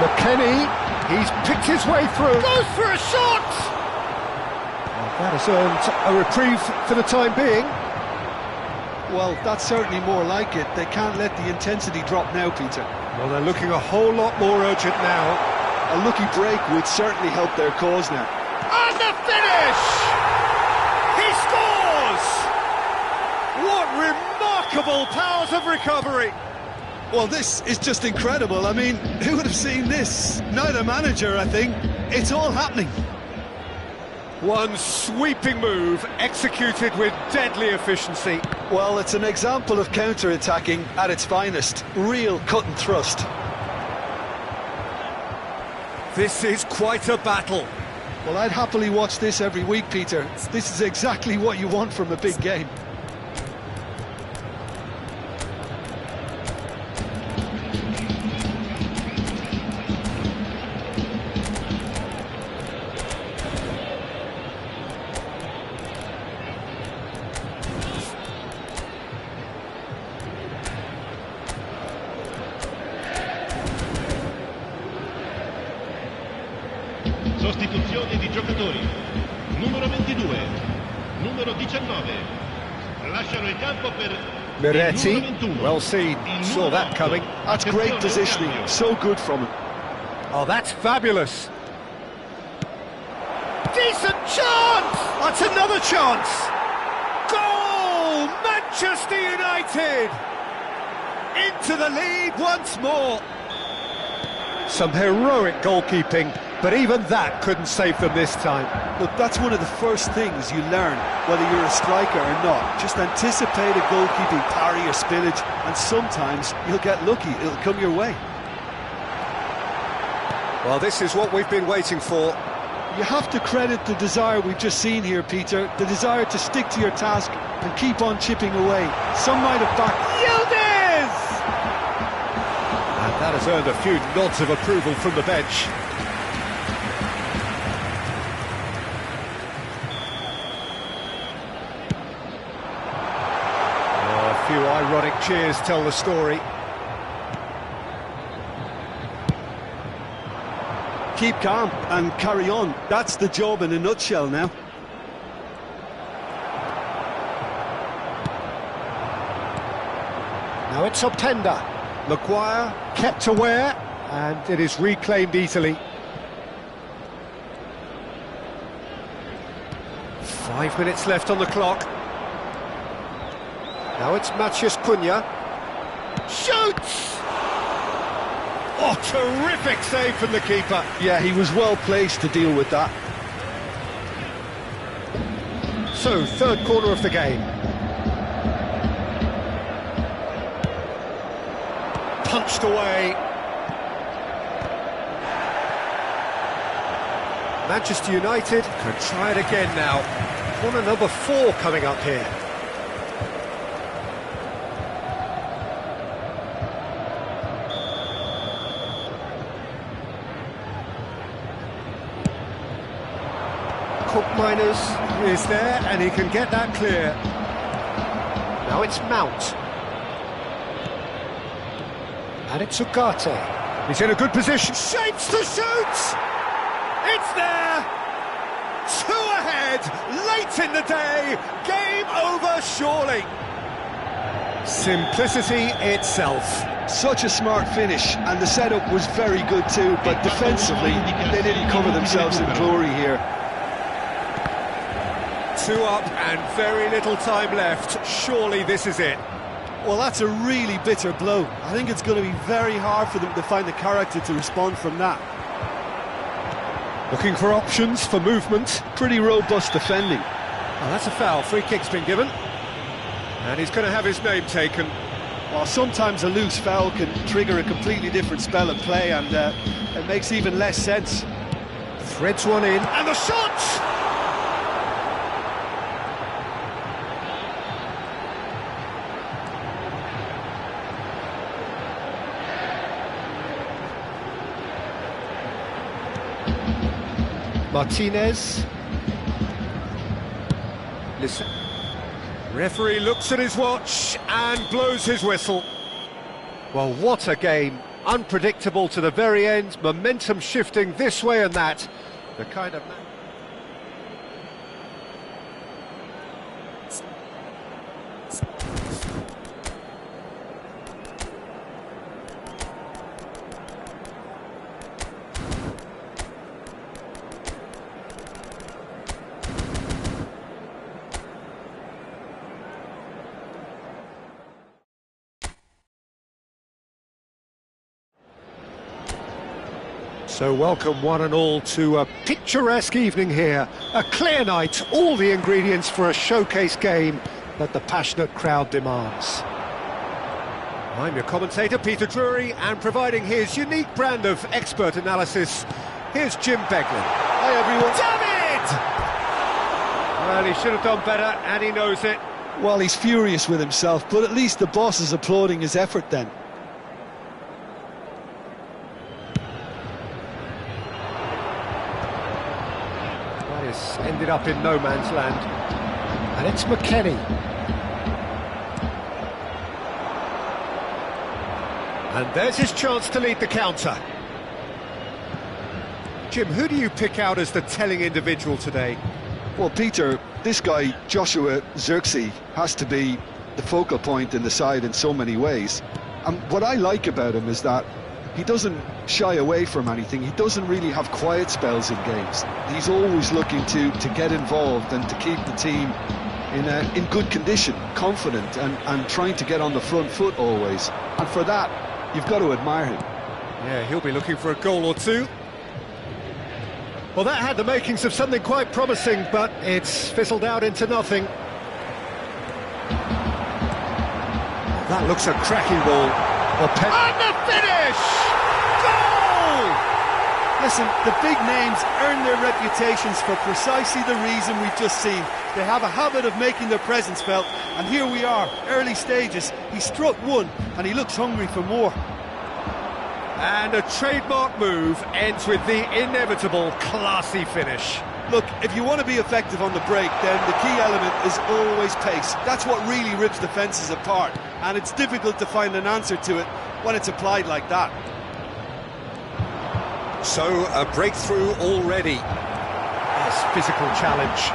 Speaker 1: McKennie, he's picked his way through. Goes for a shot! Well, that has earned a reprieve for the time being.
Speaker 4: Well, that's certainly more like it. They can't let the intensity drop now, Peter.
Speaker 1: Well, they're looking a whole lot more urgent now.
Speaker 4: A lucky break would certainly help their cause now.
Speaker 1: And the finish! He scores! What remarkable powers of recovery!
Speaker 4: Well, this is just incredible. I mean, who would have seen this? Neither manager, I think. It's all happening.
Speaker 1: One sweeping move, executed with deadly efficiency.
Speaker 4: Well, it's an example of counter-attacking at its finest. Real cut and thrust.
Speaker 1: This is quite a battle.
Speaker 4: Well, I'd happily watch this every week, Peter. This is exactly what you want from a big game.
Speaker 3: Sostituzione di giocatori. Numero 22, numero 19. Lasciano il campo per
Speaker 1: Miretti, well seen, saw that coming.
Speaker 4: That's great positioning, so good from him.
Speaker 1: Oh, that's fabulous. Decent chance! That's another chance! Goal! Manchester United! Into the lead once more. Some heroic goalkeeping, but even that couldn't save them this time.
Speaker 4: Look, that's one of the first things you learn, whether you're a striker or not. Just anticipate a goalkeeping parry or spillage, and sometimes you'll get lucky, it'll come your way.
Speaker 1: Well, this is what we've been waiting for.
Speaker 4: You have to credit the desire we've just seen here, Peter, the desire to stick to your task and keep on chipping away. Some might have backed
Speaker 1: Yildiz! And that has earned a few nods of approval from the bench. A few ironic cheers tell the story.
Speaker 4: Keep calm and carry on. That's the job in a nutshell now.
Speaker 1: Now it's Openda. Maguire kept aware, and it is reclaimed easily. 5 minutes left on the clock. Now it's Matheus Cunha. Shoots! Oh, terrific save from the keeper.
Speaker 4: Yeah, he was well placed to deal with that.
Speaker 1: So, third corner of the game. poached away. Manchester United can try it again now. Corner number 4 coming up here. Miners is there, and he can get that clear. Now it's Mount. And it's Ugarte. He's in a good position. Shapes to shoot! It's there! 2 ahead, late in the day. Game over, surely. Simplicity itself.
Speaker 2: Such a smart finish, and the setup was very good too, but defensively, they didn't cover themselves in glory here.
Speaker 1: 2 up and very little time left. Surely this is it.
Speaker 5: Well, that's a really bitter blow. I think it's going to be very hard for them to find the character to respond from that.
Speaker 1: Looking for options for movement.
Speaker 2: Pretty robust defending.
Speaker 1: Oh, that's a foul. Free kick's been given. And he's going to have his name taken.
Speaker 4: Well, sometimes a loose foul can trigger a completely different spell of play, and it makes even less sense.
Speaker 1: Threads one in. And the shot! Martinez. Listen. Referee looks at his watch and blows his whistle. Well, what a game. Unpredictable to the very end. Momentum shifting this way and that. The kind of... So welcome one and all to a picturesque evening here, a clear night, all the ingredients for a showcase game that the passionate crowd demands. I'm your commentator, Peter Drury, and providing his unique brand of expert analysis, here's Jim Beglin.
Speaker 4: Hi everyone.
Speaker 1: Damn it! Well, he should have done better, and he knows it.
Speaker 2: Well, he's furious with himself, but at least the boss is applauding his effort then.
Speaker 1: Ended up in no man's land. And it's McKennie. And there's his chance to lead the counter. Jim, who do you pick out as the telling individual today?
Speaker 2: Well, Peter, this guy, Joshua Zirkzee, has to be the focal point in the side in so many ways. And what I like about him is that he doesn't shy away from anything. He doesn't really have quiet spells in games. He's always looking to get involved and to keep the team in good condition, confident, and trying to get on the front foot always. And for that, you've got to admire him.
Speaker 1: Yeah, he'll be looking for a goal or two. Well, that had the makings of something quite promising, but it's fizzled out into nothing. That looks a cracking ball. And the finish! Goal!
Speaker 5: Listen, the big names earn their reputations for precisely the reason we've just seen. They have a habit of making their presence felt, and here we are, early stages. He struck one, and he looks hungry for more.
Speaker 1: And a trademark move ends with the inevitable classy finish.
Speaker 5: Look, if you want to be effective on the break, then the key element is always pace. That's what really rips defences apart, and it's difficult to find an answer to it when it's applied like that.
Speaker 1: So, a breakthrough already. Yes, physical challenge.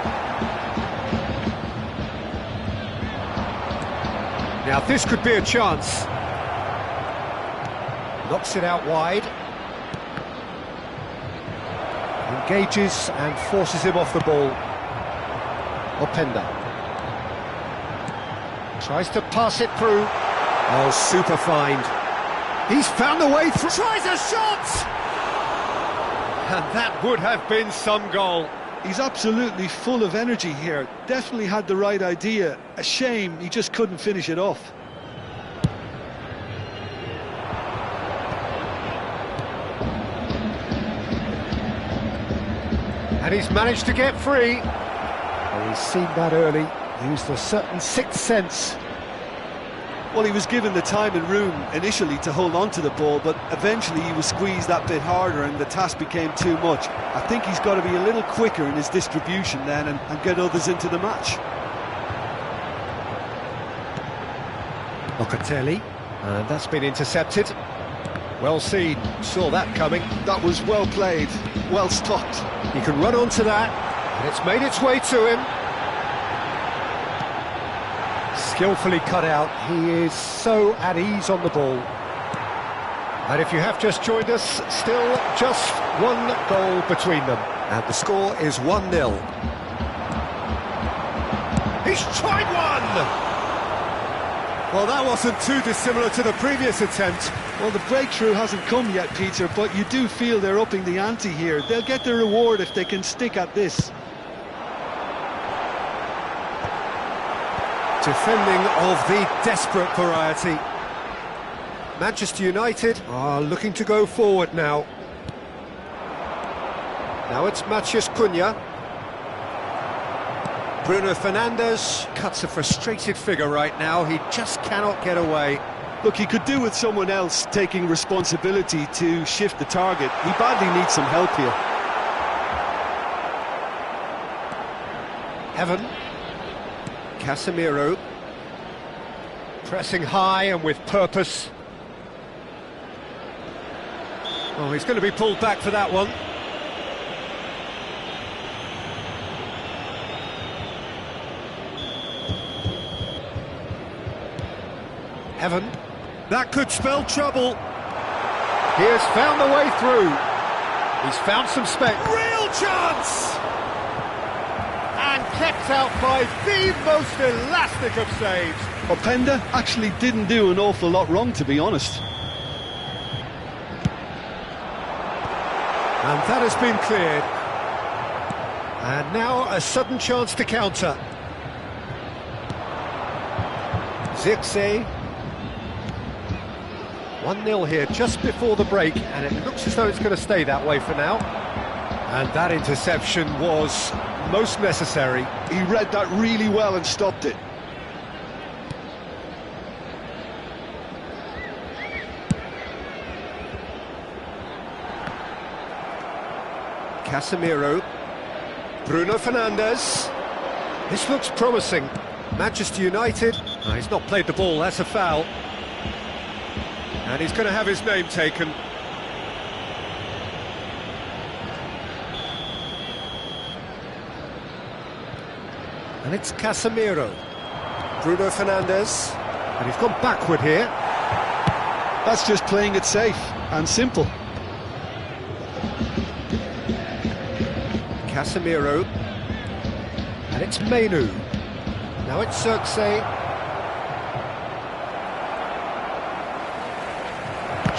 Speaker 1: Now, this could be a chance. Knocks it out wide. Engages and forces him off the ball. Openda. Tries to pass it through. Oh, super find. He's found the way through. Tries a shot! And that would have been some goal.
Speaker 2: He's absolutely full of energy here. Definitely had the right idea. A shame he just couldn't finish it off.
Speaker 1: And he's managed to get free. Oh, he's seen that early, used a certain sixth sense.
Speaker 4: Well, he was given the time and room initially to hold on to the ball, but eventually he was squeezed that bit harder and the task became too much. I think he's got to be a little quicker in his distribution then and get others into the match.
Speaker 1: Locatelli, and that's been intercepted. Well seen, saw that coming.
Speaker 2: That was well played, well stopped.
Speaker 1: He can run onto that, and it's made its way to him. Skillfully cut out, he is so at ease on the ball. And if you have just joined us, still just one goal between them. And the score is 1-0. He's tried one! Well, that wasn't too dissimilar to the previous attempt.
Speaker 4: Well, the breakthrough hasn't come yet, Peter, but you do feel they're upping the ante here. They'll get their reward if they can stick at this.
Speaker 1: Defending of the desperate variety. Manchester United are looking to go forward now. Now it's Matheus Cunha. Bruno Fernandes cuts a frustrated figure right now. He just cannot get away.
Speaker 4: Look, he could do with someone else taking responsibility to shift the target. He badly needs some help here.
Speaker 1: Heaven. Casemiro. Pressing high and with purpose. Oh, he's going to be pulled back for that one. Heaven. That could spell trouble. He has found the way through. He's found some space. Real chance! And kept out by the most elastic of saves.
Speaker 4: Openda actually didn't do an awful lot wrong, to be honest.
Speaker 1: And that has been cleared. And now a sudden chance to counter. Zirkzee. 1-0 here just before the break, and it looks as though it's going to stay that way for now. And that interception was most necessary.
Speaker 2: He read that really well and stopped it.
Speaker 1: Casemiro. Bruno Fernandes. This looks promising. Manchester United. Oh, he's not played the ball, that's a foul. And he's going to have his name taken. And it's Casemiro. Bruno Fernandes. And he's gone backward here.
Speaker 2: That's just playing it safe and simple.
Speaker 1: Casemiro. And it's Menu. Now it's Zirkzee.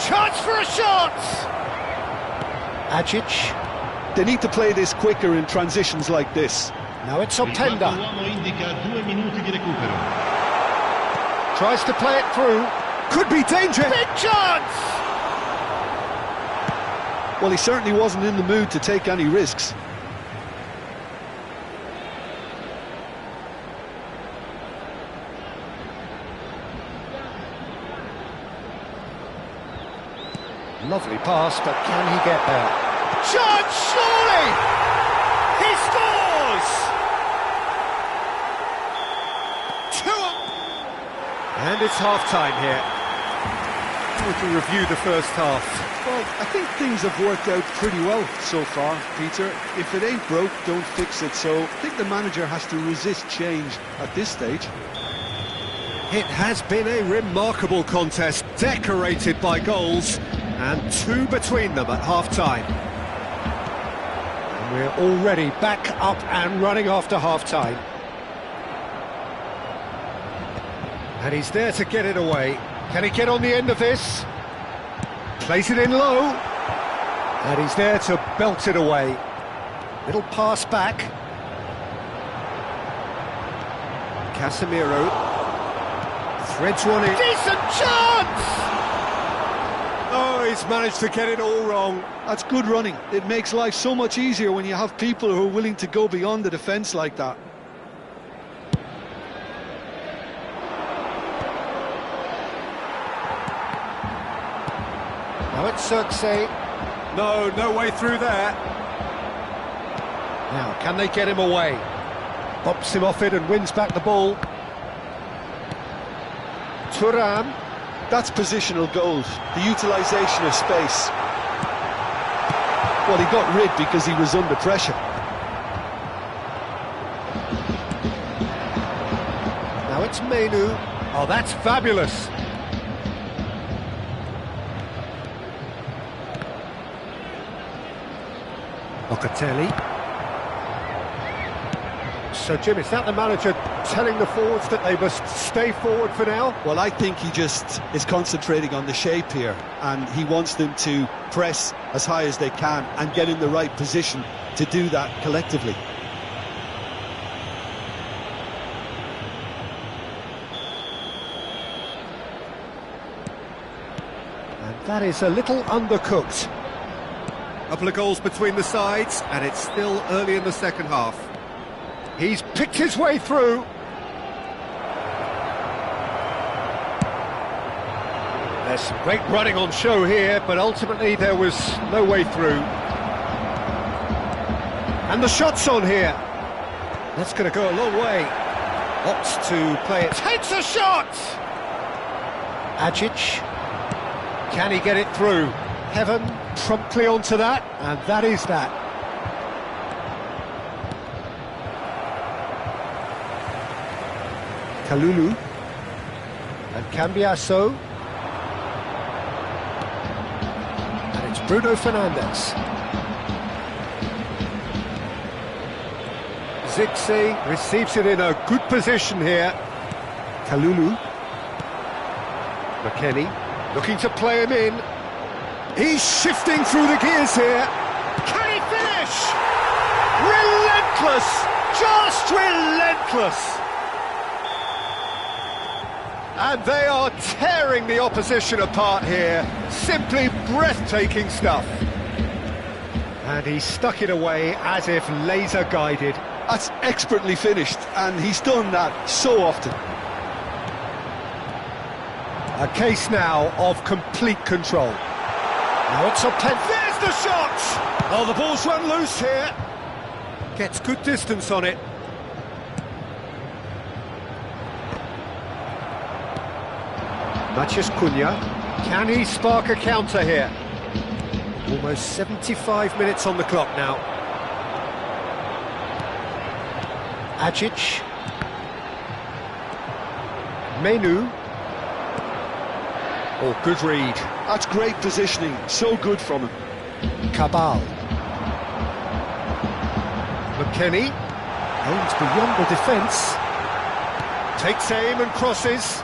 Speaker 1: Chance for a shot! Agic.
Speaker 2: They need to play this quicker in transitions like this.
Speaker 1: Now it's Openda. Tries to play it through. Could be danger. Big chance!
Speaker 2: Well, he certainly wasn't in the mood to take any risks.
Speaker 1: Lovely pass, but can he get there? Chance, surely! He scores! 2-1. And it's half-time here. We can review the first half.
Speaker 4: Well, I think things have worked out pretty well so far, Peter. If it ain't broke, don't fix it. So I think the manager has to resist change at this stage.
Speaker 1: It has been a remarkable contest, decorated by goals, and two between them at half-time. And we're already back up and running after half-time. And he's there to get it away. Can he get on the end of this? Plays it in low. And he's there to belt it away. Little pass back. Casemiro. Threads one in. Decent chance! Oh, he's managed to get it all wrong.
Speaker 4: That's good running. It makes life so much easier when you have people who are willing to go beyond the defence like that.
Speaker 1: Now it's Xerxes. No way through there. Now, can they get him away? Bops him off it and wins back the ball. Thuram.
Speaker 4: That's positional gold, the utilisation of space. Well, he got rid because he was under pressure.
Speaker 1: Now it's Menu. Oh, that's fabulous. Locatelli. So, Jim, is that the manager telling the forwards that they must stay forward for now?
Speaker 4: Well, I think he just is concentrating on the shape here, and he wants them to press as high as they can and get in the right position to do that collectively.
Speaker 1: And that is a little undercooked. Couple of goals between the sides, and it's still early in the second half. He's picked his way through. There's some great running on show here, but ultimately there was no way through. And the shot's on here. That's going to go a long way. Opts to play it. Takes a shot! Ajic. Can he get it through? Heaven promptly onto that, and that is that. Kalulu and Cambiasso, and it's Bruno Fernandes. Zixi receives it in a good position here. Kalulu, McKennie looking to play him in. He's shifting through the gears here. Can he finish? Relentless, just relentless. And they are tearing the opposition apart here. Simply breathtaking stuff. And he stuck it away as if laser guided.
Speaker 4: That's expertly finished, and he's done that so often.
Speaker 1: A case now of complete control. Now it's up 10. There's the shot! Oh, the ball's run loose here. Gets good distance on it. Matheus Cunha, can he spark a counter here? Almost 75 minutes on the clock now. Ajic. Menu. Oh, good read.
Speaker 4: That's great positioning, so good from him.
Speaker 1: Cabal. McKennie. Aims beyond the defence. Takes aim and crosses.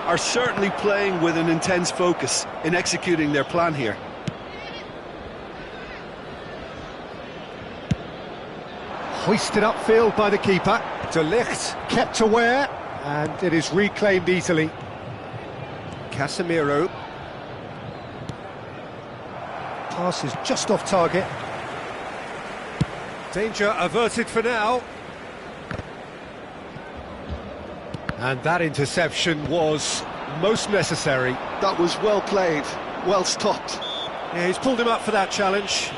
Speaker 4: Are certainly playing with an intense focus in executing their plan here.
Speaker 1: Hoisted upfield by the keeper. De Ligt kept aware, and it is reclaimed easily. Casemiro. Pass is just off target. Danger averted for now. And that interception was most necessary.
Speaker 4: That was well played, well stopped.
Speaker 1: Yeah, he's pulled him up for that challenge.